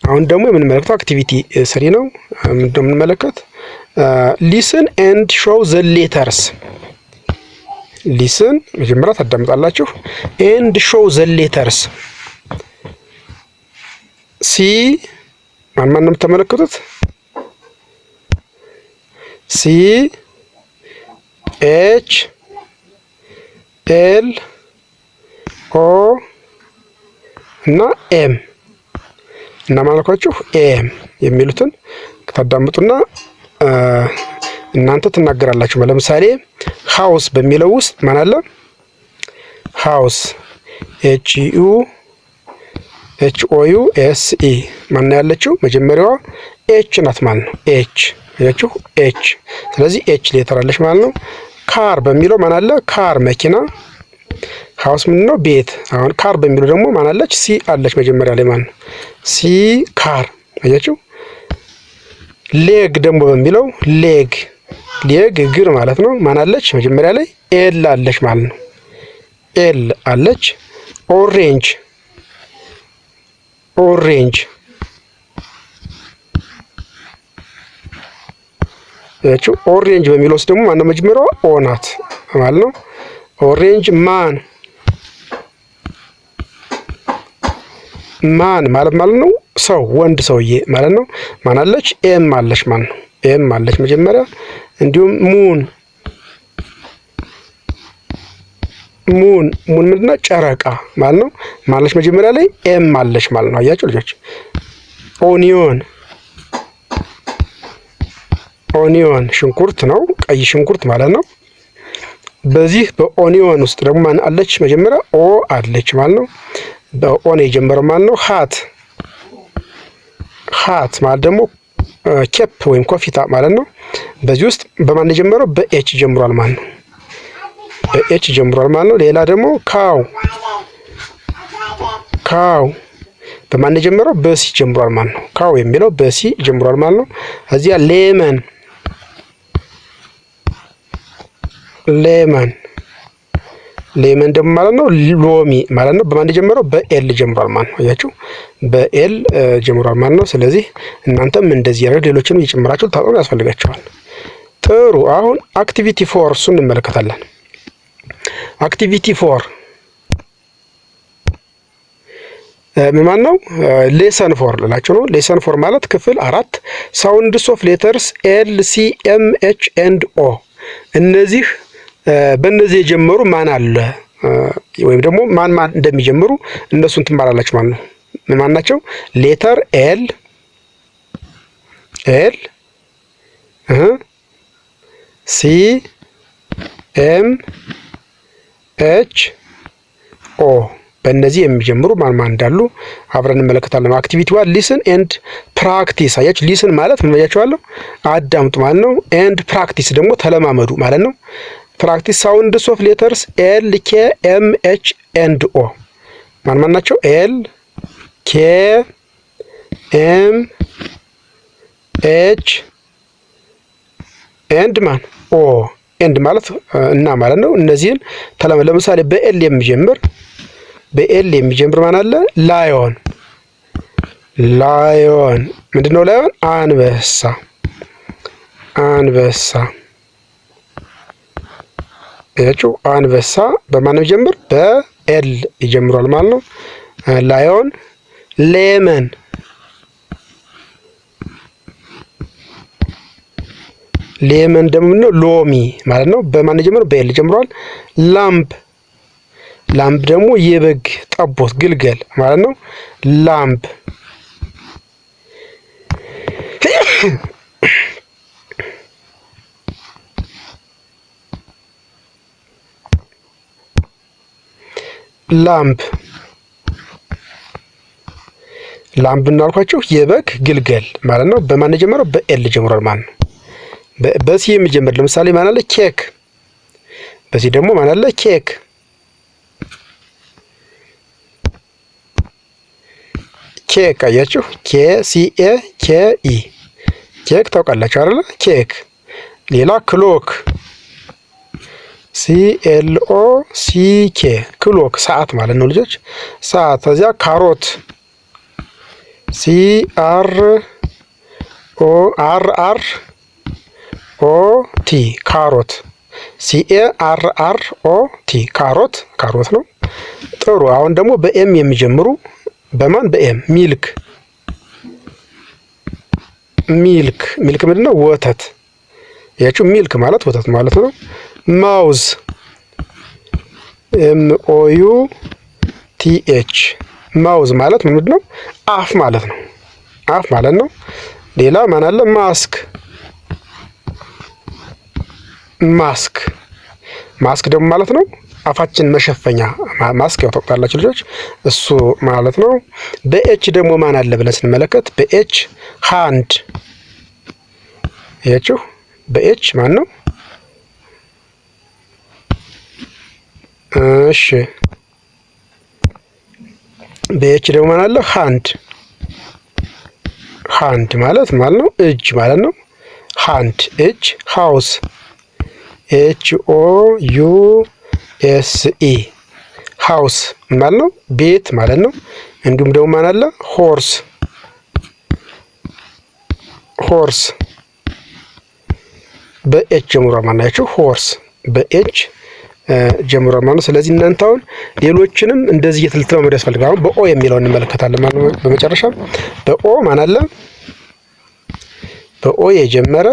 አሁን ደግሞ የምንመለከተው አክቲቪቲ 3 ነው። ምንድነው የምንመለከት? ሊስን ኤንድ ሾው ዘ ሌተርስ። ሊስን መጀመሪያ ታዳምጣላችሁ። ኤንድ ሾው ዘ ሌተርስ ሲ ማን ነው የምትመለከቱት? ሲ ኤች ኤል ኦ እና ኤም እና ማለኳችሁ ኤም የሚሉትን ታዳምጡና እናንተ ትናገራላችሁ። ለምሳሌ ሃውስ በሚለው ውስጥ ማን አለ? ሃውስ HUSE ማን ያለችው? መጀመሪያዋ ኤች ናት ማለት ነው። ኤች ያችሁ ኤች። ስለዚህ ኤች ሌተር አለች ማለት ነው። ካር በሚለው ማን አለ? ካር መኪና። ሃውስ ምንድን ነው? ቤት። አሁን ካር በሚለው ደግሞ ማን አለች? ሲ አለች መጀመሪያ ላይ ማለት ነው። ሲ ካር አያችሁ። ሌግ ደግሞ በሚለው ሌግ እግር ማለት ነው። ማን አለች? መጀመሪያ ላይ ኤል አለች ማለት ነው። ኤል አለች። ኦሬንጅ ያችሁ ኦሬንጅ በሚለው ውስጥ ደግሞ ማነው መጀመሪያዋ? ኦ ናት ማለት ነው። ኦሬንጅ ማን ማለት ነው ሰው፣ ወንድ ሰውዬ ማለት ነው። ማን አለች? ኤም አለች ማለት ነው። ኤም አለች መጀመሪያ። እንዲሁም ሙን ምንድነው? ጨረቃ ማለት ነው። ማለች መጀመሪያ ላይ ኤም አለች ማለት ነው። አያችሁ ልጆች። ኦኒዮን ሽንኩርት ነው፣ ቀይ ሽንኩርት ማለት ነው። በዚህ በኦኒዮን ውስጥ ደግሞ ማን አለች? መጀመሪያ ኦ አለች ማለት ነው። በኦ ነው የጀመረው ማለት ነው። ሃት ማለት ደግሞ ኬፕ ወይም ኮፊታ ማለት ነው። በዚህ ውስጥ በማን የጀመረው? በኤች ጀምሯል ማለት ነው። በኤች ጀምሯል ማለት ነው። ሌላ ደግሞ ካው በማን የጀመረው? በሲ ጀምሯል ማለት ነው። ካው የሚለው በሲ ጀምሯል ማለት ነው። እዚያ ሌመን ደግሞ ማለት ነው ሎሚ ማለት ነው። በማን የጀመረው? በኤል ጀምሯል ማለት ነው። አያችሁ በኤል ጀምሯል ማለት ነው። ስለዚህ እናንተም እንደዚህ ያደርግ ሌሎችንም እየጨመራችሁ ታጥሩ ያስፈልጋችኋል። ጥሩ። አሁን አክቲቪቲ 4 እሱን እንመለከታለን። አክቲቪቲ 4 ምን ነው? ሌሰን 4 ልላችሁ ነው። ሌሰን 4 ማለት ክፍል 4 ሳውንድስ ኦፍ ሌተርስ ኤል ሲ ኤም ኤች ኤንድ ኦ። እነዚህ በእነዚህ የጀመሩ ማን አለ ወይም ደግሞ ማን እንደሚጀምሩ እነሱን ትማራላችሁ ማለት ነው። ማን ናቸው? ሌተር ኤል ሲ ኤም ኤች ኦ በእነዚህ የሚጀምሩ ማን እንዳሉ አብረን እንመለከታለን። አክቲቪቲ 1 ሊስን ኤንድ ፕራክቲስ። አያችሁ ሊስን ማለት ምን ብያችኋለሁ? አዳምጡ ማለት ነው። ኤንድ ፕራክቲስ ደግሞ ተለማመዱ ማለት ነው። ፕራክቲስ ሳውንድስ ኦፍ ሌተርስ ኤል ኬ ኤም ኤች ኤንድ ኦ ማን ናቸው? ኤል ኬ ኤም ኤች ኤንድ ማን ኦ። ኤንድ ማለት እና ማለት ነው። እነዚህን ለምሳሌ በኤል የሚጀምር ማን አለ? ላዮን ምንድነው? ላዮን አንበሳ ያችሁ አንበሳ በማን ነው ይጀምር? በኤል ይጀምራል ማለት ነው። ላዮን ሌመን ደግሞ ነው ሎሚ ማለት ነው። በማን ይጀምራል? በኤል ይጀምራል። ላምብ ደግሞ የበግ ጠቦት ግልገል ማለት ነው። ላምብ ላምብ እናልኳችሁ የበግ ግልገል ማለት ነው። በማን ጀምሮ? በኤል ጀምሯል ማለት ነው። በሲ የሚጀምር ለምሳሌ ማን አለ? ኬክ። በዚህ ደግሞ ማን አለ? ኬክ። ኬክ አያችሁ? KCA KE ኬክ ታውቃላችሁ አይደል? ኬክ። ሌላ ክሎክ CLOCK ክሎክ ሰዓት ማለት ነው ልጆች፣ ሰዓት። ከዚያ ካሮት CRORROT ካሮት CARROT ካሮት ካሮት ነው። ጥሩ። አሁን ደግሞ በኤም የሚጀምሩ በማን? በኤም ሚልክ ሚልክ ሚልክ ምንድን ነው? ወተት። ያችሁ ሚልክ ማለት ወተት ማለት ነው። ማውዝ MOUTH ማውዝ ማለት ምንድን ነው? አፍ ማለት ነው። አፍ ማለት ነው። ሌላ ማን አለ? ማስክ ማስክ ማስክ ደግሞ ማለት ነው አፋችን መሸፈኛ ማስክ ያው ታውቃላችሁ ልጆች፣ እሱ ማለት ነው። በኤች ደግሞ ማን አለ ብለን ስንመለከት በኤች ሃንድ። ያችሁ በኤች ማን ነው? እሺ በኤች ደግሞ ማን አለ? ሃንድ። ሃንድ ማለት ነው እጅ ማለት ነው። ሃንድ እጅ። ሃውስ HOUSE ሃውስ ማለት ነው ቤት ማለት ነው። እንዲሁም ደግሞ ማን አለ? ሆርስ ሆርስ በኤች ጀምሯል ማለት ናቸው። ሆርስ በኤች ጀምሯል ማለት ነው። ስለዚህ እናንተ አሁን ሌሎችንም እንደዚህ እየተለተለማመዱ ያስፈልጋል። አሁን በኦ የሚለውን እንመለከታለን ማለት ነው። በመጨረሻ በኦ ማን አለ? በኦ የጀመረ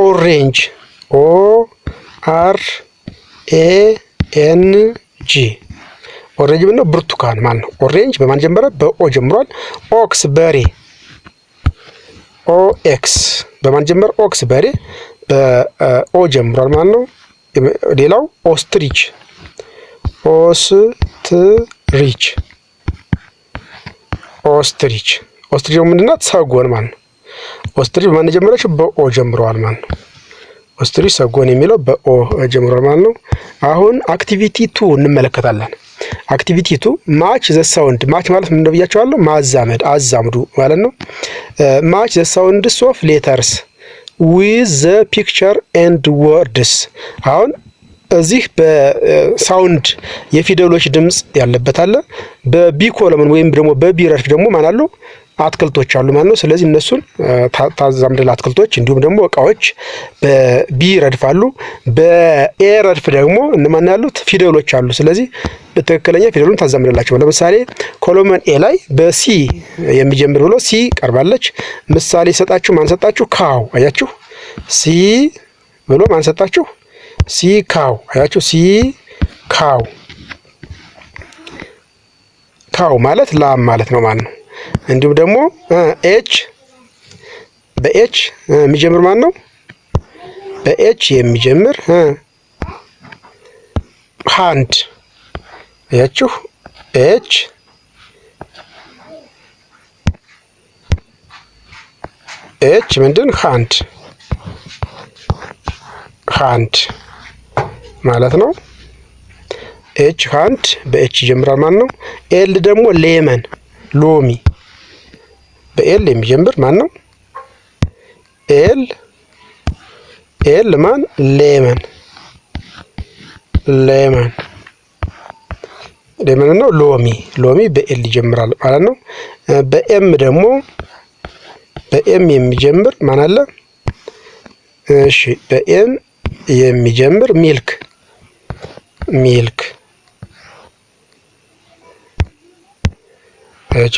ኦሬንጅ ORANG ኦሬንጅ ምን ነው? ብርቱካን ማለት ነው። ኦሬንጅ በማን ጀመረ? በኦ ጀምሯል። ኦክስ በሬ OX በማን ጀመረ? ኦክስ በሬ በኦ ጀምሯል ማለት ነው። ሌላው ኦስትሪች ኦስትሪች ኦስትሪች ኦስትሪች ምንድን ናት? ሰጎን ማለት ነው። ኦስትሪች በማን ጀመረችው? በኦ ጀምሯል ማለት ነው። ኦስትሪች ሰጎን የሚለው በኦ ጀምሯል ማለት ነው። አሁን አክቲቪቲ 2 እንመለከታለን። አክቲቪቲ 2 ማች ዘ ሳውንድ። ማች ማለት ምን እንደብያቸዋለሁ? ማዛመድ፣ አዛምዱ ማለት ነው። ማች ዘ ሳውንድስ ኦፍ ሌተርስ ዊዝ ዘ ፒክቸር ኤንድ ወርድስ። አሁን እዚህ በሳውንድ የፊደሎች ድምጽ ያለበት አለ። በቢ ኮለምን ወይም ደግሞ በቢ ረድፍ ደግሞ ማን አሉ? አትክልቶች አሉ ማለት ነው። ስለዚህ እነሱን ታዛምደል አትክልቶች፣ እንዲሁም ደግሞ እቃዎች በቢ ረድፍ አሉ። በኤ ረድፍ ደግሞ እነማን ያሉት? ፊደሎች አሉ። ስለዚህ በትክክለኛ ፊደሉን ታዛምደላቸው። ለምሳሌ ኮሎመን ኤ ላይ በሲ የሚጀምር ብሎ ሲ ቀርባለች። ምሳሌ ሰጣችሁ ማን ሰጣችሁ? ካው። አያችሁ? ሲ ብሎ ማን ሰጣችሁ? ሲ ካው። አያችሁ? ሲ ካው። ካው ማለት ላም ማለት ነው ማለት ነው። እንዲሁም ደግሞ ኤች በኤች የሚጀምር ማን ነው? በኤች የሚጀምር ሃንድ። አያችሁ? ኤች ኤች ምንድን? ሃንድ ሃንድ ማለት ነው። ኤች ሃንድ በኤች ይጀምራል ማለት ነው። ኤል ደግሞ ሌመን ሎሚ። በኤል የሚጀምር ማን ነው? ኤል ኤል ማን? ሌመን ሌመን ሌመን ነው። ሎሚ ሎሚ በኤል ይጀምራል ማለት ነው። በኤም ደግሞ በኤም የሚጀምር ማን አለ? እሺ በኤም የሚጀምር ሚልክ ሚልክ።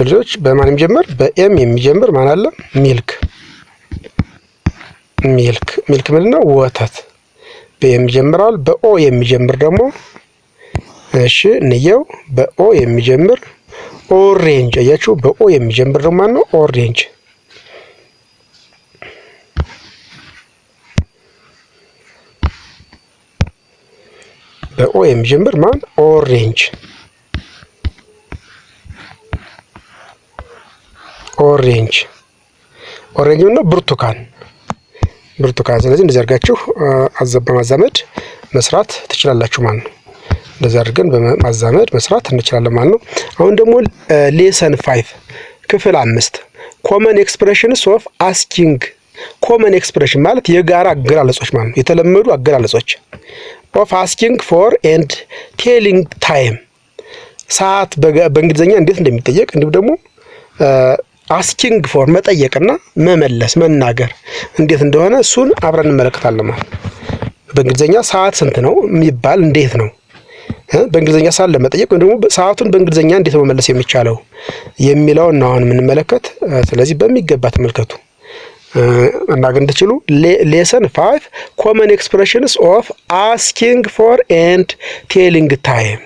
ልጆች በማን የሚጀምር? በኤም የሚጀምር ማን አለ? ሚልክ ሚልክ ሚልክ ምንድን ነው? ወተት። በኤም ይጀምራል። በኦ የሚጀምር ደግሞ እሺ እንየው። በኦ የሚጀምር ኦሬንጅ። አያችሁ? በኦ የሚጀምር ደግሞ ማን ነው? ኦሬንጅ። በኦ የሚጀምር ማን? ኦሬንጅ ኦሬንጅ ኦሬንጅ ነው። ብርቱካን ብርቱካን። ስለዚህ እንደዚህ አድርጋችሁ በማዛመድ መስራት ትችላላችሁ ማለት ነው። እንደዚህ አድርገን በማዛመድ መስራት እንችላለን ማለት ነው። አሁን ደግሞ ሌሰን 5 ክፍል 5 ኮመን ኤክስፕሬሽንስ ኦፍ አስኪንግ። ኮመን ኤክስፕሬሽን ማለት የጋራ አገላለጾች ማለት ነው። የተለመዱ አገላለጾች ኦፍ አስኪንግ ፎር ኤንድ ቴሊንግ ታይም። ሰዓት በእንግሊዝኛ እንዴት እንደሚጠየቅ እንዲሁም ደግሞ አስኪንግ ፎር መጠየቅና መመለስ መናገር እንዴት እንደሆነ እሱን አብረን እንመለከታለን ማለት ነው። በእንግሊዝኛ ሰዓት ስንት ነው የሚባል እንዴት ነው በእንግሊዝኛ ሰዓት ለመጠየቅ ወይም ደግሞ ሰዓቱን በእንግሊዝኛ እንዴት መመለስ የሚቻለው የሚለውን ነው አሁን የምንመለከት። ስለዚህ በሚገባ ተመልከቱ መናገር እንድትችሉ። ሌሰን 5 ኮመን ኤክስፕሬሽንስ ኦፍ አስኪንግ ፎር ኤንድ ቴሊንግ ታይም።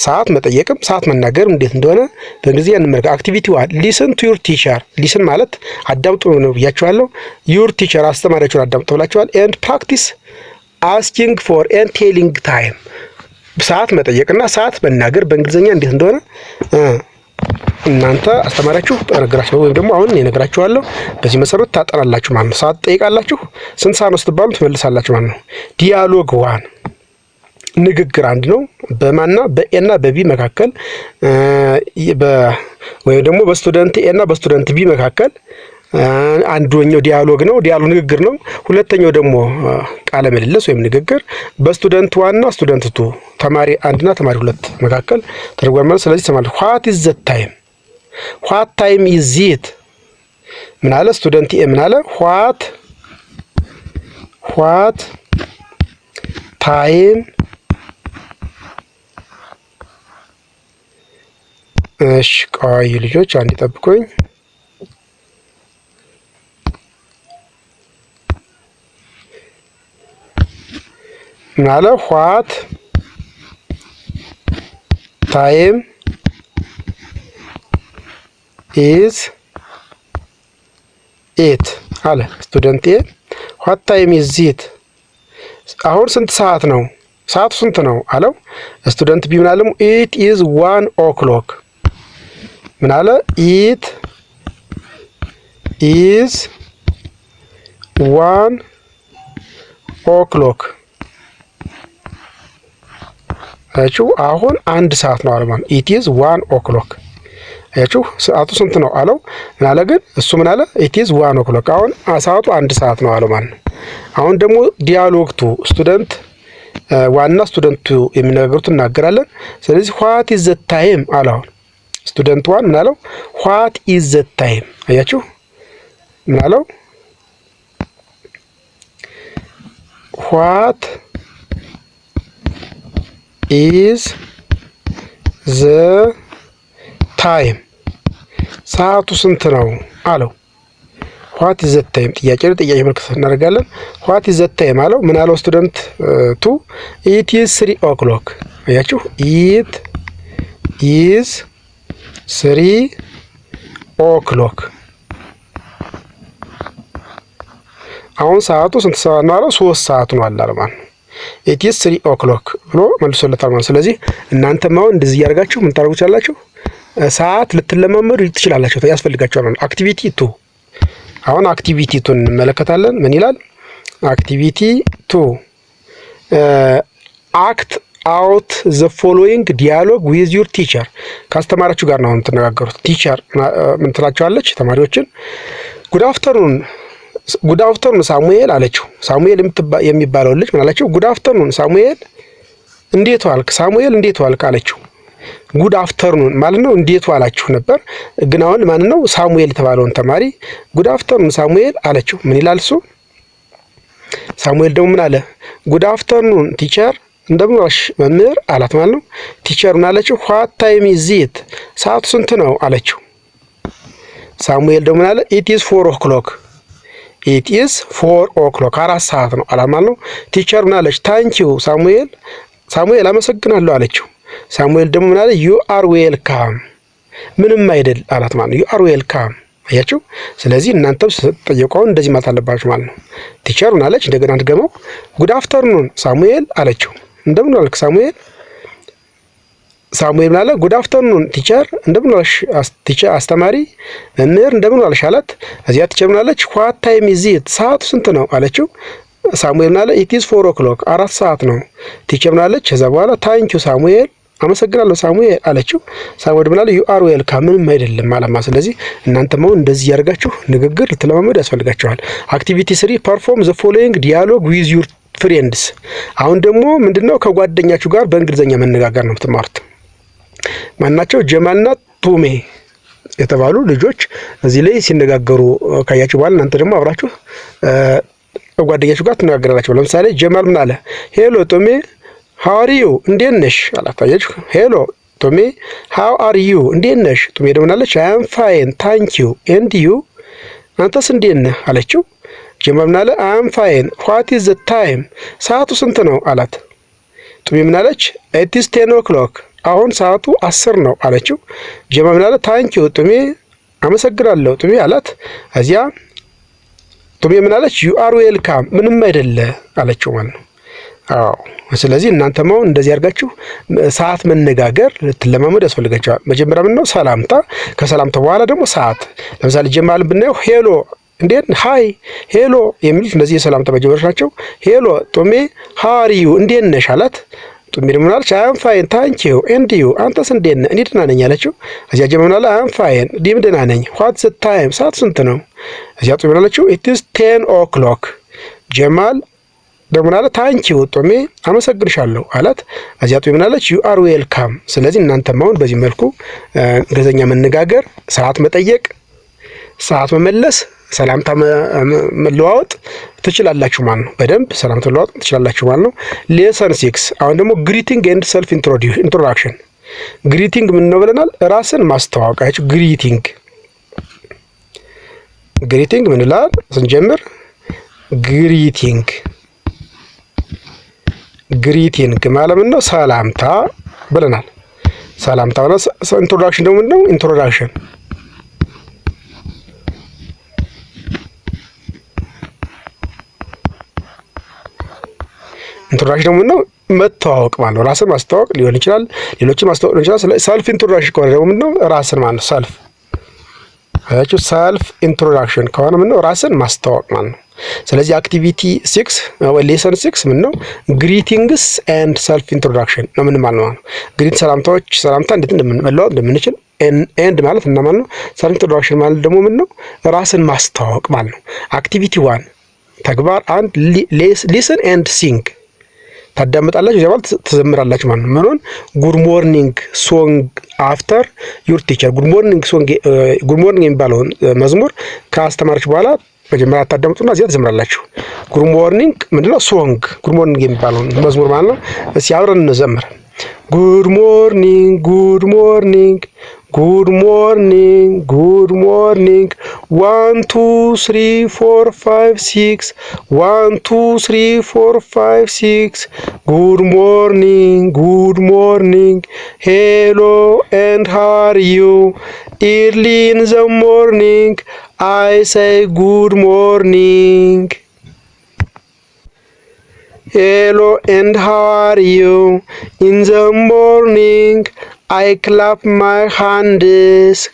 ሰዓት መጠየቅም ሰዓት መናገር እንዴት እንደሆነ በእንግሊዝኛ እንመልከት። አክቲቪቲ 1 ሊስን ቱ ዩር ቲቸር። ሊስን ማለት አዳምጡ ነው ብያችኋለሁ። ዩር ቲቸር አስተማሪያችሁን አዳምጡ ብላችኋል። ኤንድ ፕራክቲስ አስኪንግ ፎር ኤንድ ቴሊንግ ታይም። ሰዓት መጠየቅና ሰዓት መናገር በእንግሊዝኛ እንዴት እንደሆነ እናንተ አስተማሪያችሁ ተነግራችሁ ወይም ደግሞ አሁን እነግራችኋለሁ። በዚህ መሰረት ታጠናላችሁ ማለት ነው። ሰዓት ጠይቃላችሁ ስንት ሰዓት ነው ስትባሉ ትመልሳላችሁ ማለት ነው። ዲያሎግ 1 ንግግር አንድ ነው። በማና በኤና በቢ መካከል ወይም ደግሞ በስቱደንት ኤና በስቱደንት ቢ መካከል አንዱኛው ዲያሎግ ነው። ዲያሎግ ንግግር ነው። ሁለተኛው ደግሞ ቃለ ምልልስ ወይም ንግግር በስቱደንት 1 እና ስቱደንት 2 ተማሪ 1 እና ተማሪ 2 መካከል ተደርጓል ማለት። ስለዚህ ተማሪ what is the time what time is it ምን አለ ስቱደንት ኤ ምን አለ what time እሺ ቆይ ልጆች አንድ ይጠብቁኝ። ምን አለ what time is it አለ ስቱደንት ኤ what time is it አሁን ስንት ሰዓት ነው ሰዓቱ ስንት ነው አለው። ስቱደንት ቢ ምን አለ it is 1 o'clock ምን አለ it is 1 o'clock አያችሁ አሁን 1 ሰዓት ነው አለ ማለት it is 1 o'clock አያችሁ ሰዓቱ ስንት ነው አለው። ምን አለ ግን እሱ ምን አለ it is 1 o'clock አሁን ሰዓቱ 1 ሰዓት ነው አለ ማለት ነው። አሁን ደግሞ ዲያሎግ 2 ስቱደንት ዋና ስቱደንት 2 የሚናገሩት እናገራለን። ስለዚህ what is the time አለው። ስቱደንት 1 ምን አለው what is the time አያችሁ ምን አለው what is the time ሰዓቱ ስንት ነው አለው። what is the time ጥያቄ ምልክት እናደርጋለን። what is the time አለው። ምን አለው ስቱደንት 2 it is 3 o'clock አያችሁ it is 3 o'clock አሁን ሰዓቱ ስንት ሰዓት ነው አለው 3 ሰዓት ነው አለ ማለት ነው። it is 3 o'clock ብሎ መልሶለታል ማለት። ስለዚህ እናንተም አሁን እንደዚህ ያርጋችሁ ምን ታደርጉቻላችሁ ሰዓት ልትለማመዱ ትችላላችሁ ያስፈልጋችኋል ማለት። አክቲቪቲ 2 አሁን አክቲቪቲ 2 እንመለከታለን። ምን ይላል አክቲቪቲ 2 አክት አውት ዘ ፎሎዊንግ ዲያሎግ ዊዝ ዩር ቲቸር። ካስተማራችሁ ጋር ነው የምትነጋገሩት። ቲቸር ምን ትላቸዋለች ተማሪዎችን ጉድ አፍተርኑን ሳሙኤል አለችው። ሳሙኤል የሚባለው ልጅ ምን አለችው ጉድ አፍተርኑን ሳሙኤል እንዴት ዋልክ ሳሙኤል እንዴት ዋልክ አለችው። ጉድ አፍተርኑን ማለት ነው እንዴት ዋላችሁ ነበር። ግን አሁን ማን ነው ሳሙኤል የተባለውን ተማሪ ጉድ አፍተርኑን ሳሙኤል አለችው። ምን ይላል እሱ ሳሙኤል ደግሞ ምን አለ ጉድ አፍተርኑን ቲቸር እንደምን ዋልሽ መምህር አላት ማለት ነው። ቲቸር ምን አለችው what time is it ሰዓቱ ስንት ነው አለችው። ሳሙኤል ደግሞ ምን አለ it is 4 o'clock it is 4 o'clock 4 ሰዓት ነው አላት ማለት ነው። ቲቸር ምን አለች thank you ሳሙኤል አመሰግናለሁ አለችው። ሳሙኤል ደግሞ ምን አለ you are welcome ምንም አይደል አላት ማለት ነው። you are welcome አያችሁ። ስለዚህ እናንተም ስትጠየቁ እንደዚህ ማለት አለባችሁ ማለት ነው። ቲቸር ምን አለች እንደገና ድገመው ጉድ አፍተርኑን ሳሙኤል አለችው። እንደምን ዋልክ ሳሙኤል ሳሙኤል ምን አለ? ጉድ አፍተርኑን ቲቸር፣ እንደምን ዋልሽ ቲቸር፣ አስተማሪ መምህር እንደምን ዋልሽ አላት። እዚያ ቲቸር ምን አለች? ዋት ታይም ኢዝ ኢት፣ ሰዓቱ ስንት ነው አለችው። ሳሙኤል ምን አለ? ኢት ኢዝ 4 o'clock፣ 4 ሰዓት ነው። ቲቸር ምን አለች? ከዛ በኋላ ታንኪዩ ሳሙኤል፣ አመሰግናለሁ ሳሙኤል አለችው። ሳሙኤል ምን አለ? ዩ አር ዌልካም፣ ምንም አይደለም አለማ። ስለዚህ እናንተም አሁን እንደዚህ ያደርጋችሁ ንግግር ልትለማመዱ ያስፈልጋችኋል። አክቲቪቲ 3 ፐርፎርም ዘ ፎሎዊንግ ዲያሎግ ዊዝ ዩር ፍሬንድስ። አሁን ደግሞ ምንድነው? ከጓደኛችሁ ጋር በእንግሊዘኛ መነጋገር ነው የምትማሩት። ማናቸው? ጀማልና ቱሜ የተባሉ ልጆች እዚህ ላይ ሲነጋገሩ ካያችሁ በኋላ እናንተ ደግሞ አብራችሁ ጓደኛችሁ ጋር ትነጋገራላችሁ። ለምሳሌ ጀማል ምን አለ? ሄሎ ቱሜ ሃው አር ዩ፣ እንዴት ነሽ አላት። አያችሁ? ሄሎ ቱሜ ሃው አር ዩ፣ እንዴት ነሽ? ቱሜ ደግሞ አለች አይ አም ፋይን ታንክ ዩ ኤንድ ዩ፣ አንተስ እንዴት ነህ አለችው። ጀማል ምን አለ? አይ አም ፋይን ዋት ኢዝ ዘ ታይም፣ ሰዓቱ ስንት ነው አላት። ቱሜ ምን አለች? ኢት ኢዝ 10 o'clock፣ አሁን ሰዓቱ 10 ነው አለችው። ጀማል ምን አለ? ታንክ ዩ ቱሜ፣ አመሰግናለሁ ቱሜ አላት። እዚያ ቱሜ ምን አለች? ዩ አር ዌልካም፣ ምንም አይደለ አለችው ማለት ነው። አዎ ስለዚህ እናንተም አሁን እንደዚህ አድርጋችሁ ሰዓት መነጋገር ልትለማመዱ ያስፈልጋችኋል። መጀመሪያ ምን ነው? ሰላምታ፣ ከሰላምታ በኋላ ደግሞ ሰዓት። ለምሳሌ ጀማልን ብናየው ሄሎ እንዴት ሃይ ሄሎ የሚሉት እነዚህ የሰላምታ መጀመሪያዎች ናቸው። ሄሎ ቱሜ ሃው አር ዩ፣ እንዴት ነሽ አላት። ቱሜ ደግሞ አለች አይ አም ፋይን ታንክ ዩ ኤንድ ዩ፣ አንተስ እንዴት ነህ? እኔ ደህና ነኝ አለችው። እዚያ ጀማል አለ አይ አም ፋይን፣ እኔም ደህና ነኝ። ዋት ዘ ታይም፣ ሰዓቱ ስንት ነው? እዚያ ቱሜ አለችው ኢት ኢዝ 10 o'clock። ጀማል ደግሞ አለ ታንክ ዩ ቱሜ፣ አመሰግንሻለሁ አላት። እዚያ ቱሜ አለች ዩ አር ዌልካም። ስለዚህ እናንተም አሁን በዚህ መልኩ እንግሊዘኛ መነጋገር፣ ሰዓት መጠየቅ፣ ሰዓት መመለስ፣ ሰላምታ መለዋወጥ ትችላላችሁ ማለት ነው። በደንብ ሰላምታ መለዋወጥ ትችላላችሁ ማለት ነው። ሌሰን 6 አሁን ደግሞ ግሪቲንግ ኤንድ ሰልፍ ኢንትሮዳክሽን። ግሪቲንግ ምን ነው ብለናል? ራስን ማስተዋወቃችሁ። ግሪቲንግ ምን ይላል ስንጀምር? ግሪቲንግ ማለት ምን ነው? ሰላምታ ብለናል። ሰላምታ ነው። ኢንትሮዳክሽን ደግሞ ምንድነው? ኢንትሮዳክሽን ደግሞ ነው መተዋወቅ ማለት ነው። ራስን ማስተዋወቅ ሊሆን ይችላል፣ ሌሎችን ማስተዋወቅ ሊሆን ይችላል። ሰልፍ ኢንትሮዳክሽን ከሆነ ደግሞ ምንድነው? ራስን ማለት ነው። ሰልፍ አያችሁ፣ ሰልፍ ኢንትሮዳክሽን ከሆነ ምንድነው? ራስን ማስተዋወቅ ማለት ነው። ስለዚህ አክቲቪቲ 6 ወይ ሌሰን 6 ምንድነው? ግሪቲንግስ ኤንድ ሰልፍ ኢንትሮዳክሽን ነው። ምን ማለት ነው? ግሪት ሰላምታ እንዴት እንደምንመለዋወጥ እንደምንችል፣ ኤንድ ማለት እና ማለት ነው። ሰልፍ ኢንትሮዳክሽን ማለት ደግሞ ምንድነው? ራስን ማስተዋወቅ ማለት ነው። አክቲቪቲ 1 ተግባር 1 ሊስን ኤንድ ሲንግ ታዳምጣላችሁ፣ እዚያ ማለት ትዘምራላችሁ ማለት ነው። ምንን? ጉድ ሞርኒንግ ሶንግ አፍተር ዩር ቲቸር። ጉድ ሞርኒንግ የሚባለውን መዝሙር ካስተማረች በኋላ መጀመሪያ ታዳምጡና እዚያ ትዘምራላችሁ። ጉድ ሞርኒንግ ምንድነው? ሶንግ ጉድ ሞርኒንግ የሚባለውን መዝሙር ማለት ነው። እስኪ አብረን እንዘምር። ጉድ ሞርኒንግ ጉድ ሞርኒንግ ጉድ ሞርኒንግ ጉድ ሞርኒንግ 1 2 3 4 5 6 1 2 3 4 5 6 ጉድ ሞርኒንግ ሄሎ ኤንድ ሃው አር ዩ early in the morning I say good morning. Hello and how are you? In the morning I clap my hands.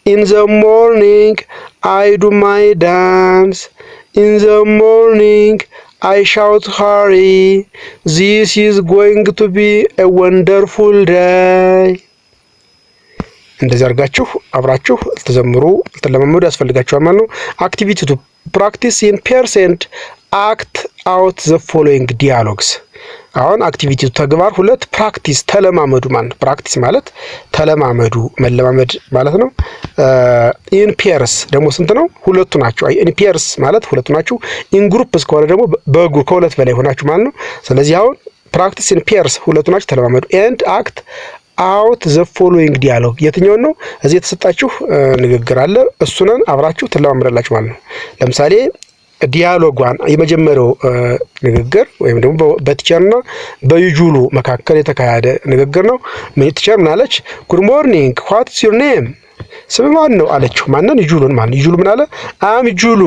In the morning I do my dance. In the morning I shout hurry. This is going to be a wonderful day. እንደዚህ አድርጋችሁ አብራችሁ ልትዘምሩ ልትለማመዱ ያስፈልጋችኋል ማለት ነው። አክቲቪቲ 2 ፕራክቲስ ኢን ፔርስ ኤንድ አክት አውት ዘ ፎሎዊንግ ዲያሎግስ። አሁን አክቲቪቲ ተግባር 2 ፕራክቲስ ተለማመዱ ማለት ነው። ፕራክቲስ ማለት ተለማመዱ መለማመድ ማለት ነው። ኢን ፔርስ ደግሞ ስንት ነው? ሁለቱ ናቸው። ኢን ፔርስ ማለት ሁለቱ ናቸው። ኢን ግሩፕስ ከሆነ ደግሞ በግሩፕ ከሁለት በላይ ሆናችሁ ማለት ነው። ስለዚህ አሁን ፕራክቲስ ኢን ፔርስ ሁለቱ ናቸው ተለማመዱ። ኤንድ አክት አውት ዘ ፎሎዊንግ ዲያሎግ የትኛውን ነው? እዚህ የተሰጣችሁ ንግግር አለ፣ እሱንን አብራችሁ ትለማመዳላችሁ ማለት ነው። ለምሳሌ ዲያሎጓን የመጀመሪያው ንግግር ወይም ደግሞ በቲቸርና በዩጁሉ መካከል የተካሄደ ንግግር ነው። ቲቸር ምን አለች? ጉድ ሞርኒንግ ዋትስ ዩር ኔም፣ ስም ማን ነው አለችው። ማንን? ዩጁሉን ማለት ዩጁሉ ምን አለ? አም ዩጁሉ።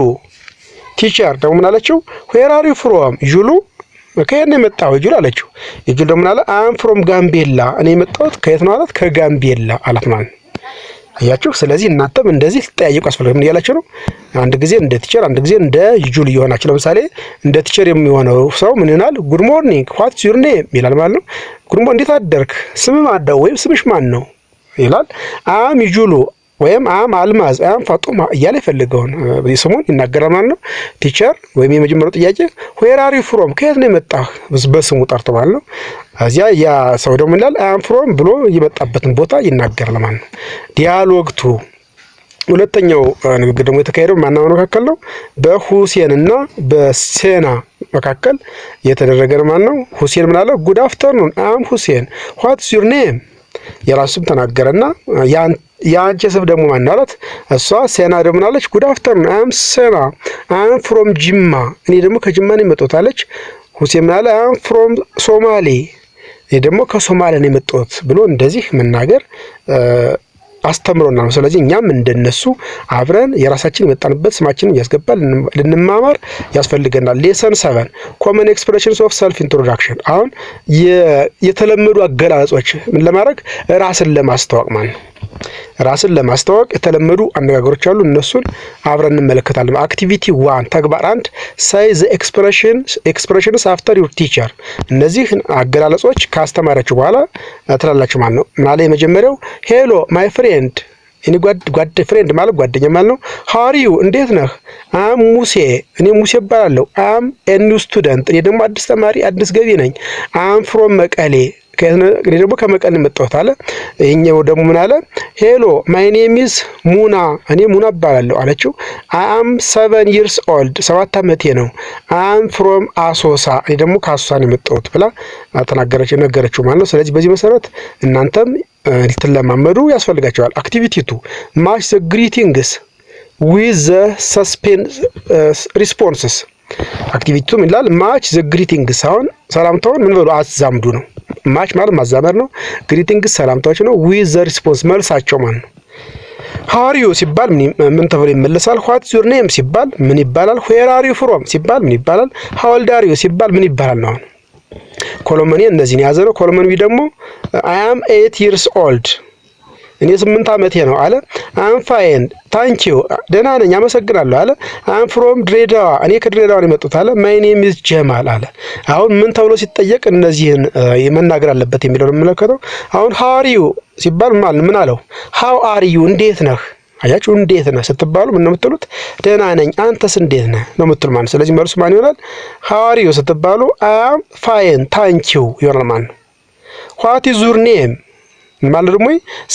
ቲቸር ደግሞ ምን አለችው? ዌር አር ዩ ፍሮም። ዩጁሉ ከየት ነው የመጣው ጁል አለችው። ጁል ደግሞ አለ አም ፍሮም ጋምቤላ፣ እኔ የመጣሁት ከየት ነው አላት? ከጋምቤላ አላት ማለት ነው። አያችሁ። ስለዚህ እናንተም እንደዚህ ልትጠያየቁ ያስፈልጋል። ምን እያላችሁ ነው? አንድ ጊዜ እንደ ቲቸር፣ አንድ ጊዜ እንደ ጁል እየሆናችሁ። ለምሳሌ እንደ ቲቸር የሚሆነው ሰው ምን ይላል? ጉድ ሞርኒንግ ዋትስ ዩር ኔም ይላል ማለት ነው። ጉድ ሞርኒንግ እንዴት አደርክ፣ ስምህ ማን ነው ወይም ስምሽ ማን ነው ይላል። አም ጁሉ ወይም አም አልማዝ አም ፋጡማ እያለ የፈለገውን ስሙን ይናገራል ማለት ነው። ቲቸር ወይም የመጀመሪያው ጥያቄ ዌር አር ዩ ፍሮም፣ ከየት ነው የመጣህ በስሙ ጠርቶ ማለት ነው። እዚያ ያ ሰው ደግሞ ይላል አም ፍሮም ብሎ የመጣበትን ቦታ ይናገራል ማለት ነው። ዲያሎግ ቱ ሁለተኛው ንግግር ደግሞ የተካሄደው ማናመን መካከል ነው? በሁሴን እና በሴና መካከል የተደረገ ማለት ነው። ሁሴን ምን አለ? ጉድ አፍተርኑን አም ሁሴን ዋትስ ዩር ኔም የራሱ ስም ተናገረና የአንቺ ስም ደግሞ ማን አላት? እሷ ሴና ደግሞ አለች ጉድ አፍተርኑን አም ሴና አም ፍሮም ጅማ፣ እኔ ደግሞ ከጅማ ነው የመጣሁት አለች። ሁሴን ምን አለ? አም ፍሮም ሶማሌ፣ እኔ ደግሞ ከሶማሌ ነው የመጣሁት ብሎ እንደዚህ መናገር አስተምሮናል። ስለዚህ እኛም እንደነሱ አብረን የራሳችን የመጣንበት ስማችንን እያስገባል ልንማማር ያስፈልገናል። ሌሰን 7 ኮመን ኤክስፕሬሽንስ ኦፍ ሰልፍ ኢንትሮዳክሽን። አሁን የተለመዱ አገላለጾች ምን ለማድረግ ራስን ለማስተዋወቅ ማለት ነው። ራስን ለማስተዋወቅ የተለመዱ አነጋገሮች አሉ። እነሱን አብረን እንመለከታለን። አክቲቪቲ 1 ተግባር 1 ሳይ ዘ ኤክስፕሬሽንስ አፍተር ዩር ቲቸር። እነዚህ አገላለጾች ካስተማራችሁ በኋላ ትላላችሁ ማለት ነው። ማለት የመጀመሪያው ሄሎ ማይ ፍሬንድ፣ እኔ ፍሬንድ ማለት ጓደኛ ማለት ነው። ሃሪዩ እንዴት ነህ? አም ሙሴ፣ እኔ ሙሴ እባላለሁ። አም ኒው ስቱደንት፣ እኔ ደግሞ አዲስ ተማሪ አዲስ ገቢ ነኝ። አም ፍሮም መቀሌ፣ እኔ ደግሞ ከመቀሌ መጣሁት አለ። ይሄኛው ደግሞ ምን አለ? ሄሎ ማይ ኔም ኢዝ ሙና፣ እኔ ሙና እባላለሁ አለችው። አም 7 years old፣ 7 ዓመቴ ነው። አም ፍሮም አሶሳ፣ እኔ ደግሞ ከአሶሳ ነው የመጣሁት ብላ ነገረችው ማለት ነው። ስለዚህ በዚህ መሰረት እናንተም ልትለማመዱ ያስፈልጋቸዋል። አክቲቪቲ 2 ማች ዘ ግሪቲንግስ ዊዝ ዘ ሰስፔንስ ሪስፖንስስ። አክቲቪቲ 2 ይላል ማች ዘ ግሪቲንግስ። አሁን ሰላምታውን ምን በሉ አዛምዱ ነው። ማች ማለት ማዛመር ነው። ግሪቲንግስ ሰላምታዎች ነው። ዊዝ ዘ ሪስፖንስ መልሳቸው ማለት ነው። ሃሪዩ ሲባል ምን ተብሎ ይመለሳል? ዋትስ ዩር ኔም ሲባል ምን ይባላል? ዌር አር ዩ ፍሮም ሲባል ምን ይባላል? ሃው ኦልድ አር ዩ ሲባል ምን ይባላል ነው። ኮሎመን እነዚህን የያዘ ነው። ኮሎመን ቢ ደግሞ አይ አም 8 years old፣ እኔ 8 ዓመቴ ነው አለ። አም ፋይን ታንክ ዩ፣ ደህና ነኝ አመሰግናለሁ አለ። አም ፍሮም ድሬዳዋ፣ እኔ ከድሬዳዋ ነው የመጣሁት አለ። ማይ ኔም ኢዝ ጀማል አለ። አሁን ምን ተብሎ ሲጠየቅ እነዚህን መናገር አለበት የሚለው ነው የምንመለከተው። አሁን ሃው አር ዩ ሲባል ምን አለው? ሃው አር ዩ እንዴት ነህ። አያችሁ፣ እንዴት ነህ ስትባሉ ምን ነው የምትሉት? ደህና ነኝ፣ አንተስ እንዴት ነህ ነው የምትሉ ማለት። ስለዚህ መልሱ ማን ይሆናል? ሃው አር ዩ ስትባሉ አም ፋይን ታንክ ዩ ይሆናል ማለት ነው። ዋት ኢዝ ዩር ኔም ማለት ደግሞ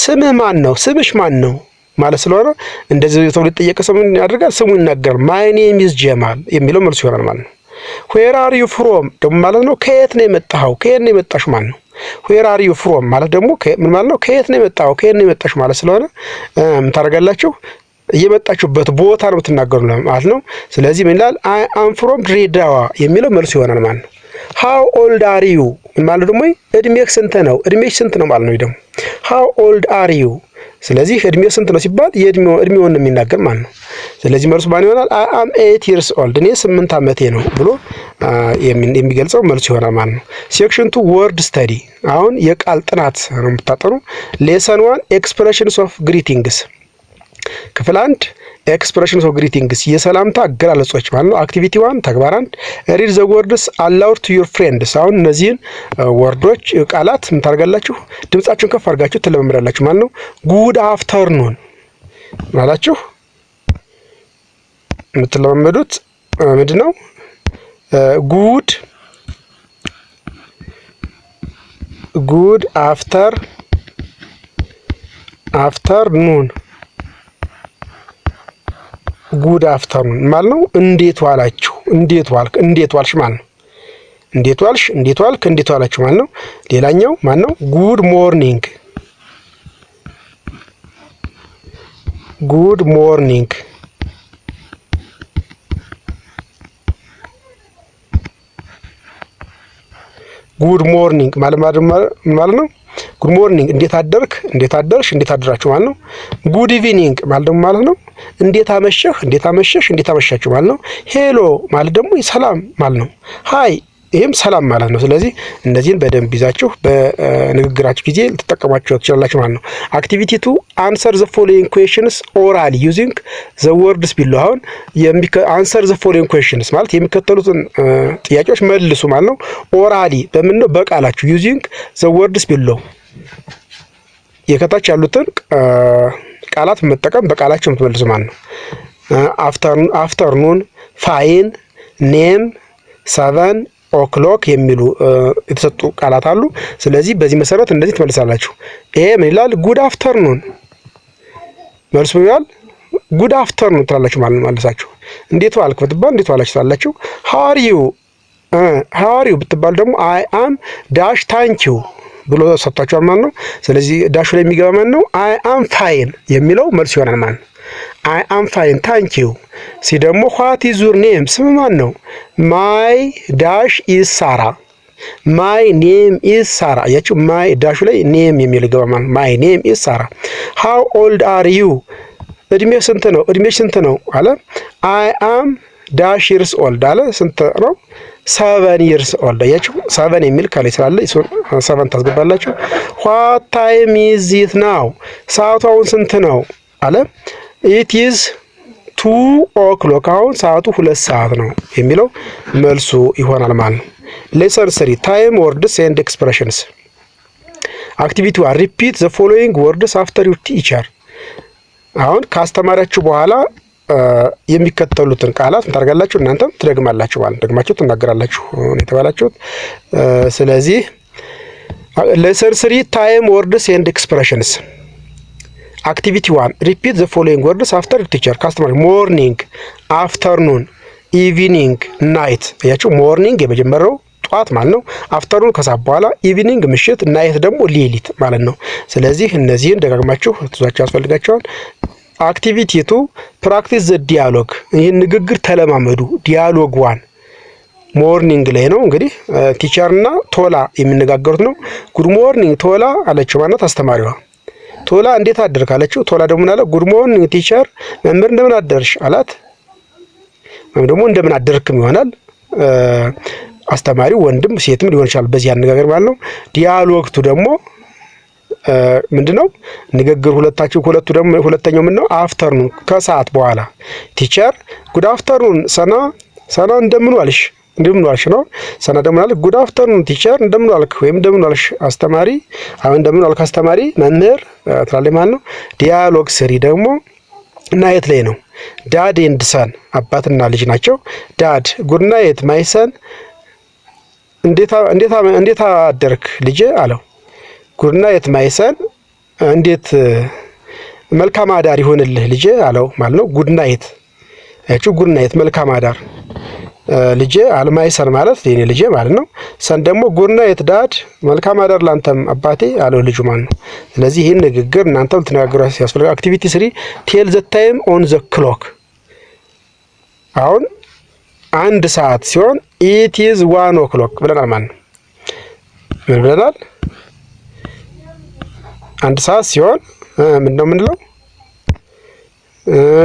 ስምህ ማን ነው፣ ስምሽ ማን ነው ማለት ስለሆነ እንደዚህ ተብሎ የተጠየቀ ሰው ምን ያደርጋል? ስሙ ይናገራል። ማይ ኔም ኢዝ ጀማል የሚለው መልሱ ይሆናል ማለት ነው። ዌር አር ዩ ፍሮም ደግሞ ማለት ነው ከየት ነው የመጣኸው፣ ከየት ነው የመጣሽው ማለት ነው። ዌር አር ዩ ፍሮም ማለት ደግሞ ምን ማለት ነው? ከየት ነው የመጣኸው፣ ከየት ነው የመጣሽው ማለት ስለሆነ ምን ታደርጋላችሁ? እየመጣችሁበት ቦታ ነው የምትናገሩ ማለት ነው። ስለዚህ ምን ይላል? አይ አም ፍሮም ድሬዳዋ የሚለው መልሱ ይሆናል ማለት ነው። ሃው ኦልድ አር ዩ ማለት ደግሞ እድሜህ ስንት ነው፣ እድሜሽ ስንት ነው ማለት ነው። ደግሞ ሃው ኦልድ አር ዩ፣ ስለዚህ እድሜው ስንት ነው ሲባል እድሜውን ነው የሚናገር ማለት ነው። ስለዚህ መልሱ ማን ይሆናል? አይ አም 8 years old፣ እኔ 8 ዓመቴ ነው ብሎ የሚገልጸው መልሱ ይሆናል ማለት ነው። ሴክሽን 2 ወርድ ስተዲ። አሁን የቃል ጥናት ነው የምታጠኑ። ሌሰን 1 ኤክስፕሬሽንስ ኦፍ ግሪቲንግስ። ክፍል 1 ኤክስፕሬሽንስ ኦፍ ግሪቲንግስ የሰላምታ አገላለጾች ማለት ነው። አክቲቪቲ 1 ተግባር 1 ሪድ ዘ ወርድስ አላውድ ቱ ዩር ፍሬንድስ። አሁን እነዚህን ወርዶች ቃላት ምን ታደርጋላችሁ? ድምጻችሁን ከፍ አድርጋችሁ ትለማመዳላችሁ ማለት ነው። ጉድ አፍተርኑን ማላችሁ የምትለማመዱት ምንድነው? ጉድ አፍተርኑን ጉድ አፍተርኑን ማለት ነው። እንዴት ዋላችሁ፣ እንዴት ዋልክ፣ እንዴት ዋልሽ ማለት ነው። እንዴት ዋልሽ፣ እንዴት ዋልክ፣ እንዴት ዋላችሁ ማለት ነው። ሌላኛው ማለት ነው ጉድ ሞርኒንግ፣ ጉድ ሞርኒንግ ጉድ ሞርኒንግ ማለት ነው። ጉድ ሞርኒንግ እንዴት አደርክ፣ እንዴት አደርሽ፣ እንዴት አደራችሁ ማለት ነው። ጉድ ኢቪኒንግ ማለት ደግሞ ማለት ነው እንዴት አመሸህ፣ እንዴት አመሸሽ፣ እንዴት አመሻችሁ ማለት ነው። ሄሎ ማለት ደግሞ ሰላም ማለት ነው። ሃይ ይሄም ሰላም ማለት ነው። ስለዚህ እነዚህን በደንብ ይዛችሁ በንግግራችሁ ጊዜ ልትጠቀሟቸው ትችላላችሁ ማለት ነው። አክቲቪቲ 2 አንሰር ዘ ፎሎዊንግ ኩዌሽንስ ኦራሊ ዩዚንግ ዘ ወርድስ ቢሎ። አሁን አንሰር ዘ ፎሎዊንግ ኩዌሽንስ ማለት የሚከተሉትን ጥያቄዎች መልሱ ማለት ነው። ኦራሊ በምን ነው? በቃላችሁ። ዩዚንግ ዘ ወርድስ ቢሎ የከታች ያሉትን ቃላት መጠቀም በቃላችሁ የምትመልሱ ማለት ነው። አፍተርኑን፣ ፋይን፣ ኔም፣ 7 ኦክሎክ የሚሉ የተሰጡ ቃላት አሉ። ስለዚህ በዚህ መሰረት እንደዚህ ትመልሳላችሁ። ይሄ ምን ይላል? ጉድ አፍተርኑን መልሱ ይላል ጉድ አፍተርኑን ትላላችሁ ማለት ነው። መልሳችሁ እንዴት ዋልክ ብትባል እንዴት ዋላችሁ ትላላችሁ። ሃው አር ዩ ብትባል ደግሞ አይ አም ዳሽ ታንኪዩ ብሎ ሰጥቷችኋል ማለት ነው። ስለዚህ ዳሹ ላይ የሚገባ ማለት ነው አይ አም ፋይን የሚለው መልስ ይሆናል ማለት ነው። አይ አም ፋይን ታንኪዩ። ሲ ደግሞ ዋት ኢዝ ዩር ኔም ስም ማን ነው? ማይ ዳሽ ኢዝ ሳራ። ማይ ኔም ኢዝ ሳራ። አያችሁ ማይ ዳሹ ላይ ኔም የሚል ገባ ማለት ማይ ኔም ኢዝ ሳራ። ሃው ኦልድ አር ዩ እድሜ ስንት ነው? እድሜ ስንት ነው አለ። አይ አም ዳሽ ይርስ ኦልድ አለ። ስንት ነው? 7 ይርስ ኦልድ። አያችሁ 7 የሚል ካለ ስላለ 7 ታስገባላችሁ። ዋት ታይም ኢዝ ኢት ናው ሰዓቱ አሁን ስንት ነው አለ። ኢት ኢዝ 2 ኦክሎክ አሁን ሰዓቱ 2 ሰዓት ነው የሚለው መልሱ ይሆናል ማለት ነው። ሌሰን 3 ታይም ወርድስ ኤንድ ኤክስፕሬሽንስ። አክቲቪቲ 1 ሪፒት ዘ ፎሎዊንግ ወርድስ አፍተር ዩር ቲቸር። አሁን ካስተማሪያችሁ በኋላ የሚከተሉትን ቃላት ታደርጋላችሁ፣ እናንተም ትደግማላችሁ ማለት ደግማችሁ ትናገራላችሁ የተባላችሁት። ስለዚህ ሌሰን 3 ታይም ወርድስ ኤንድ ኤክስፕሬሽንስ። አክቲቪቲ 1 ሪፒት ዘ ፎሎዊንግ ወርድስ አፍተር ቲቸር ካስተማሪ። ሞርኒንግ፣ አፍተርኑን፣ ኢቪኒንግ፣ ናይት። ያችሁ ሞርኒንግ የመጀመሪያው ጧት ማለት ነው። አፍተርኑን ከሰዓት በኋላ፣ ኢቪኒንግ ምሽት፣ ናይት ደግሞ ሌሊት ማለት ነው። ስለዚህ እነዚህን ደጋግማችሁ ትዟቸው ያስፈልጋቸዋል። አክቲቪቲ 2 ፕራክቲስ ዘ ዲያሎግ። ይህን ንግግር ተለማመዱ። ዲያሎግ 1 ሞርኒንግ ላይ ነው እንግዲህ ቲቸርና ቶላ የሚነጋገሩት ነው። ጉድ ሞርኒንግ ቶላ አለችው ማለት አስተማሪዋ። ቶላ እንዴት አደርክ አለችው። ቶላ ደግሞ አለ ጉድ ሞርኒንግ ቲቸር፣ መምህር እንደምን አደርሽ አላት። ወይም ደግሞ እንደምን አደርክም ይሆናል። አስተማሪው ወንድም ሴትም ሊሆን ይችላል በዚህ አነጋገር ማለት ነው። ዲያሎግ 2 ደግሞ ምንድነው? ንግግር ሁለቱ ደግሞ ሁለተኛው ምንድነው? አፍተርኑን ከሰዓት በኋላ። ቲቸር ጉድ አፍተርኑን ሰና እንደምን ዋልሽ ነው። ሰና ደግሞ አለ ጉድ አፍተርኑን ቲቸር እንደምን ዋልክ ወይም እንደምን ዋልሽ አስተማሪ። አሁን እንደምን ዋልክ አስተማሪ መምህር ትላለች ማለት ነው። ዲያሎግ 3 ደግሞ ናይት ላይ ነው። ዳድ ኤንድ ሰን አባትና ልጅ ናቸው። ዳድ ጉድ ናይት ማይ ሰን፣ እንዴት አደርክ ልጄ አለው። ጉድ ናይት ማይ ሰን፣ እንዴት መልካም አዳር ይሆንልህ ልጄ አለው ማለት ነው። ጉድ ናይት ያችሁ ጉድ ናይት መልካም አዳር ልጄ አልማይ ሰን ማለት የኔ ልጄ ማለት ነው። ሰን ደግሞ ጉድ ናይት ዳድ መልካም አዳር ላንተም አባቴ አለው ልጁ ማለት ነው። ስለዚህ ይህን ንግግር እናንተም ልትነጋገሩ ያስፈልጋል። አክቲቪቲ 3 ቴል ዘ ታይም ኦን ዘ ክሎክ። አሁን 1 ሰዓት ሲሆን ኢት ኢዝ 1 ኦክሎክ ብለናል ማለት ነው። ምን ብለናል? 1 ሰዓት ሲሆን ምንድን ነው የምንለው?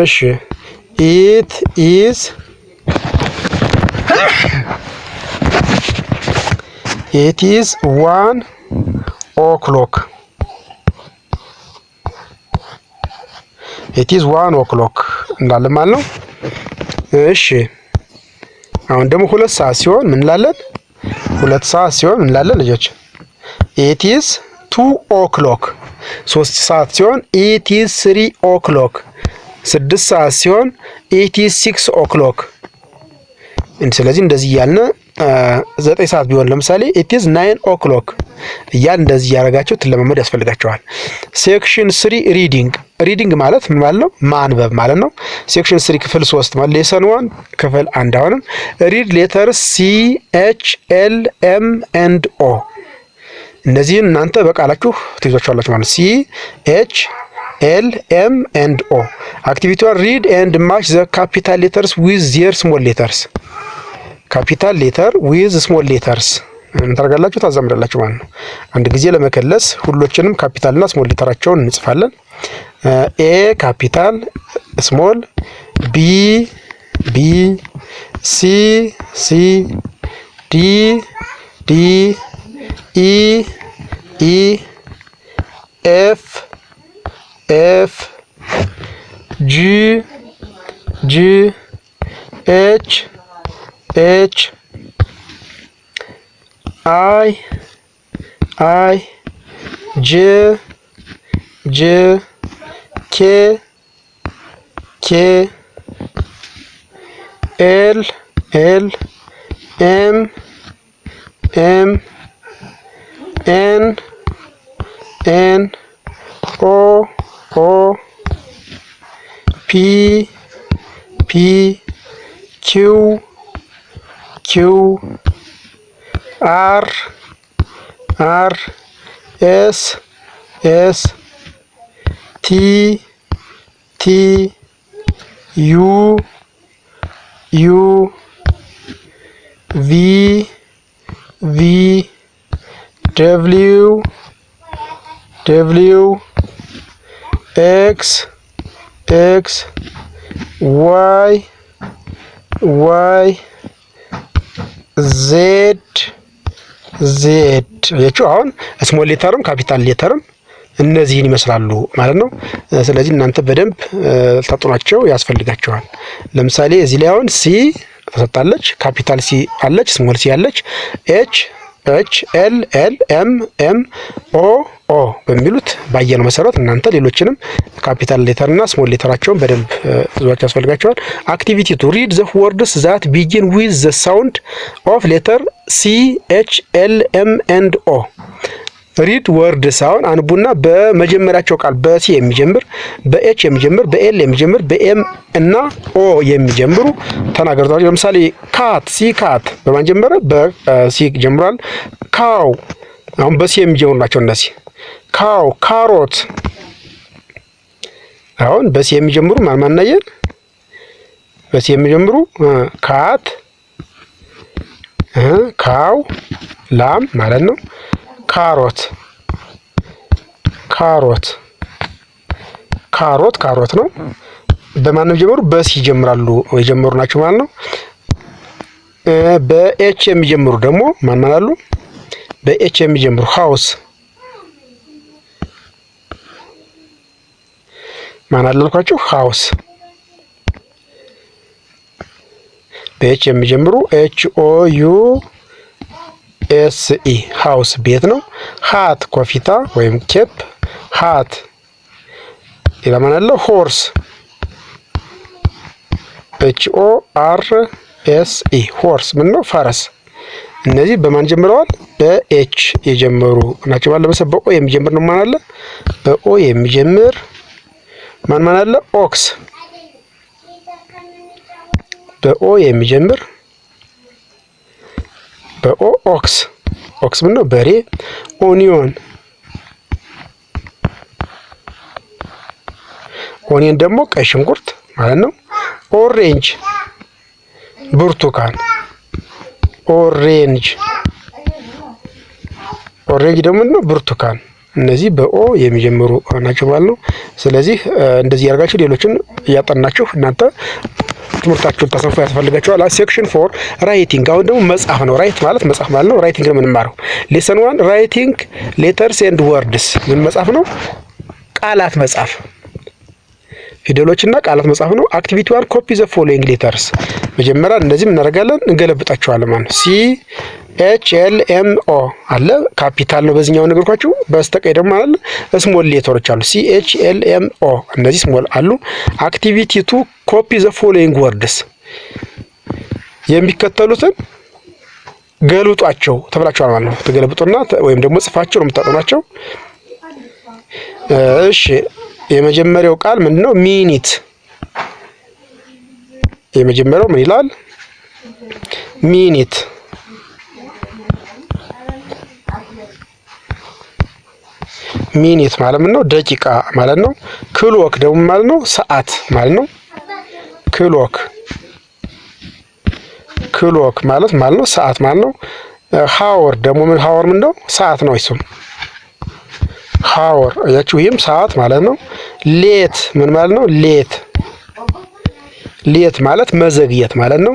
እሺ ኢት ኢዝ 1 ኦክሎክ። ኢት ኢዝ 1 ኦክሎክ እንዳለን ማለት ነው። እሺ አሁን ደግሞ 2 ሰዓት ሲሆን ምን እንላለን? 2 ሰዓት ሲሆን ምን እንላለን ልጆች? ኢት ኢዝ 2 ኦክሎክ። 3 ሰዓት ሲሆን ኢት ኢዝ 3 ኦክሎክ። 6 ሰዓት ሲሆን ኢት ኢዝ 6 ኦክሎክ። ስለዚህ እንደዚህ እያልን 9 ሰዓት ቢሆን ለምሳሌ ኢት ኢዝ 9 ኦክሎክ እያል እንደዚህ እያደረጋችሁ ትለማመድ ያስፈልጋቸዋል። ሴክሽን 3 ሪዲንግ ማለት ምን ማለት ነው? ማንበብ ማለት ነው። ሴክሽን 3 ክፍል 3 ማለት ሌሰን 1 ክፍል 1 አሁንም ሪድ ሌተርስ ሲ ኤች ኤል ኤም ኤንድ ኦ። እነዚህን እናንተ በቃላችሁ ትይዟቸዋላችሁ ማለት ሲ ኤች ኤል ኤም ኤንድ ኦ። አክቲቪቲ 1 ሪድ ኤንድ ማች ዘ ካፒታል ሌተርስ ዊዝ ዜር ስሞል ሌተርስ። ካፒታል ሌተር ዊዝ ስሞል ሌተርስ ምን ታደርጋላችሁ? ታዛምዳላችሁ ማለት ነው። አንድ ጊዜ ለመከለስ ሁሎችንም ካፒታልና ስሞል ሌተራቸውን እንጽፋለን። ኤ ካፒታል ስሞል፣ ቢ ሲ ዲ ኢ ኤፍ ጂ ኤች አይ ጄ ኬ ኤል ኤም ኤን ኦ ፒ ኪው አር ኤስ ቲ ዩ ቪ ደብሊው ኤክስ ዋይ ዜድ ያችሁ አሁን ስሞል ሌተርም ካፒታል ሌተርም እነዚህን ይመስላሉ ማለት ነው። ስለዚህ እናንተ በደንብ ታጥኗቸው ያስፈልጋቸዋል። ለምሳሌ እዚህ ላይ አሁን ሲ ተሰጣለች፣ ካፒታል ሲ አለች፣ ስሞል ሲ አለች፣ ኤች ኤል ኤም ኦ በሚሉት ባየነው መሰረት እናንተ ሌሎችንም ካፒታል ሌተር እና ስሞል ሌተራቸውን በደንብ ዙዋቸው ያስፈልጋቸዋል። አክቲቪቲ ቱ ሪድ ዘ ወርድስ ዛት ቢጊን ዊዝ ዘ ሳውንድ ኦፍ ሌተር ሲ ኤች ኤል ኤም ኤንድ ኦ። ሪድ ወርድስ አሁን አንቡና በመጀመሪያቸው ቃል በሲ የሚጀምር በኤች የሚጀምር በኤል የሚጀምር በኤም እና ኦ የሚጀምሩ ተናገሩታል። ለምሳሌ ካት ሲ ካት በማን ጀመረ? በሲ ጀምሯል። ካው አሁን በሲ የሚጀምሩ ናቸው እነዚህ። ካው ካሮት አሁን በሲ የሚጀምሩ ማን ናየን? በሲ የሚጀምሩ ካት ካው ላም ማለት ነው። ካሮት ነው። በማንም ጀምሩ በሲ ይጀምራሉ የጀመሩ ናቸው ማለት ነው። በኤች የሚጀምሩ ደግሞ ማን አሉ? በኤች የሚጀምሩ ሃውስ ማን አልኳችሁ? ሃውስ። በኤች የሚጀምሩ ኤች ኦ ዩ ኤስ ኢ ሃውስ ቤት ነው። ሃት ኮፊታ ወይም ኬፕ ሃት። ሌላ ማን አለ? ሆርስ ኤች ኦ አር ኤስ ኢ ሆርስ ምን ነው? ፈረስ። እነዚህ በማን ጀምረዋል? በኤች የጀመሩ ናቸው። ባለበሰ በኦ የሚጀምር ነው። ማን አለ? በኦ የሚጀምር ማን አለ? ኦክስ። በኦ የሚጀምር በኦ ኦክስ ምን ነው? በሬ። ኦኒዮን ደግሞ ቀይ ሽንኩርት ማለት ነው። ኦሬንጅ ብርቱካን። ኦሬንጅ ደግሞ ነው ብርቱካን። እነዚህ በኦ የሚጀምሩ ናቸው ማለት ነው። ስለዚህ እንደዚህ ያርጋችሁ ሌሎችን እያጠናችሁ እናንተ ትምህርታችሁን ተሰንፎ ያስፈልጋችኋል። ሴክሽን 4 ራይቲንግ። አሁን ደግሞ መጻፍ ነው። ራይት ማለት መጻፍ ማለት ነው። ራይቲንግ ነው የምንማረው። ሌሰን 1 ራይቲንግ ሌተርስ ኤንድ ወርድስ። ምን መጻፍ ነው? ቃላት መጻፍ፣ ፊደሎችና ቃላት መጻፍ ነው። አክቲቪቲ 1 ኮፒ ዘ ፎሎዊንግ ሌተርስ። መጀመሪያ እነዚህ እናደርጋለን፣ እንገለብጣቸዋለን ማለት ነው። ሲ ኤች ኤል ኤም ኦ አለ፣ ካፒታል ነው በዚህኛው ነገርኳችሁ። በስተቀኝ ደግሞ አለ ስሞል ሌተሮች አሉ፣ ሲ ኤች ኤል ኤም ኦ እነዚህ ስሞል አሉ። አክቲቪቲ 2 ኮፒ ዘ ፎሎዊንግ ወርድስ። የሚከተሉትን ገልብጧቸው ተብላችኋል ማለት ነው። ተገለብጡና ወይም ደግሞ ጽፋቸው ነው የምታጠናቸው። እሺ የመጀመሪያው ቃል ምንድነው? ሚኒት። የመጀመሪያው ምን ይላል? ሚኒት። ሚኒት ማለት ምን ነው? ደቂቃ ማለት ነው። ክሎክ ደግሞ ማለት ነው ሰዓት ማለት ነው። ክሎክ ማለት ነው ሰዓት ማለት ነው። ሃወር ደግሞ ምን ሃወር ምን ነው? ሰዓት ነው እሱም ሃወር። ያቺው ይሄም ሰዓት ማለት ነው። ሌት ምን ማለት ነው? ሌት ማለት መዘግየት ማለት ነው።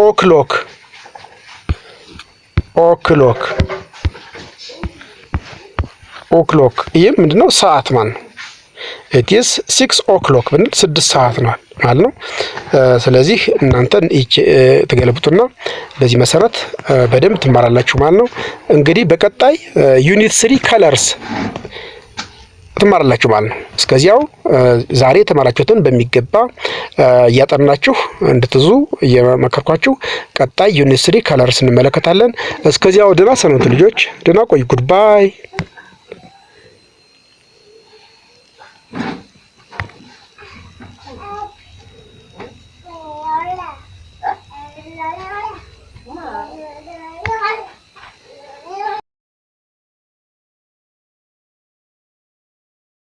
ኦክሎክ ኦክሎክ ኦክሎክ ይህም ምንድነው? ሰዓት ማለት ነው። ኢትስ 6 ኦክሎክ ብንል 6 ሰዓት ነው ማለት ነው። ስለዚህ እናንተን ተገለብጡና በዚህ መሰረት በደንብ ትማራላችሁ ማለት ነው። እንግዲህ በቀጣይ ዩኒት 3 ከለርስ ትማራላችሁ ማለት ነው። እስከዚያው ዛሬ የተማራችሁትን በሚገባ እያጠናችሁ እንድትዙ እየመከርኳችሁ ቀጣይ ዩኒት 3 ከለርስ እንመለከታለን። እስከዚያው ደህና ሰንብቱ ልጆች፣ ደህና ቆዩ። ጉድባይ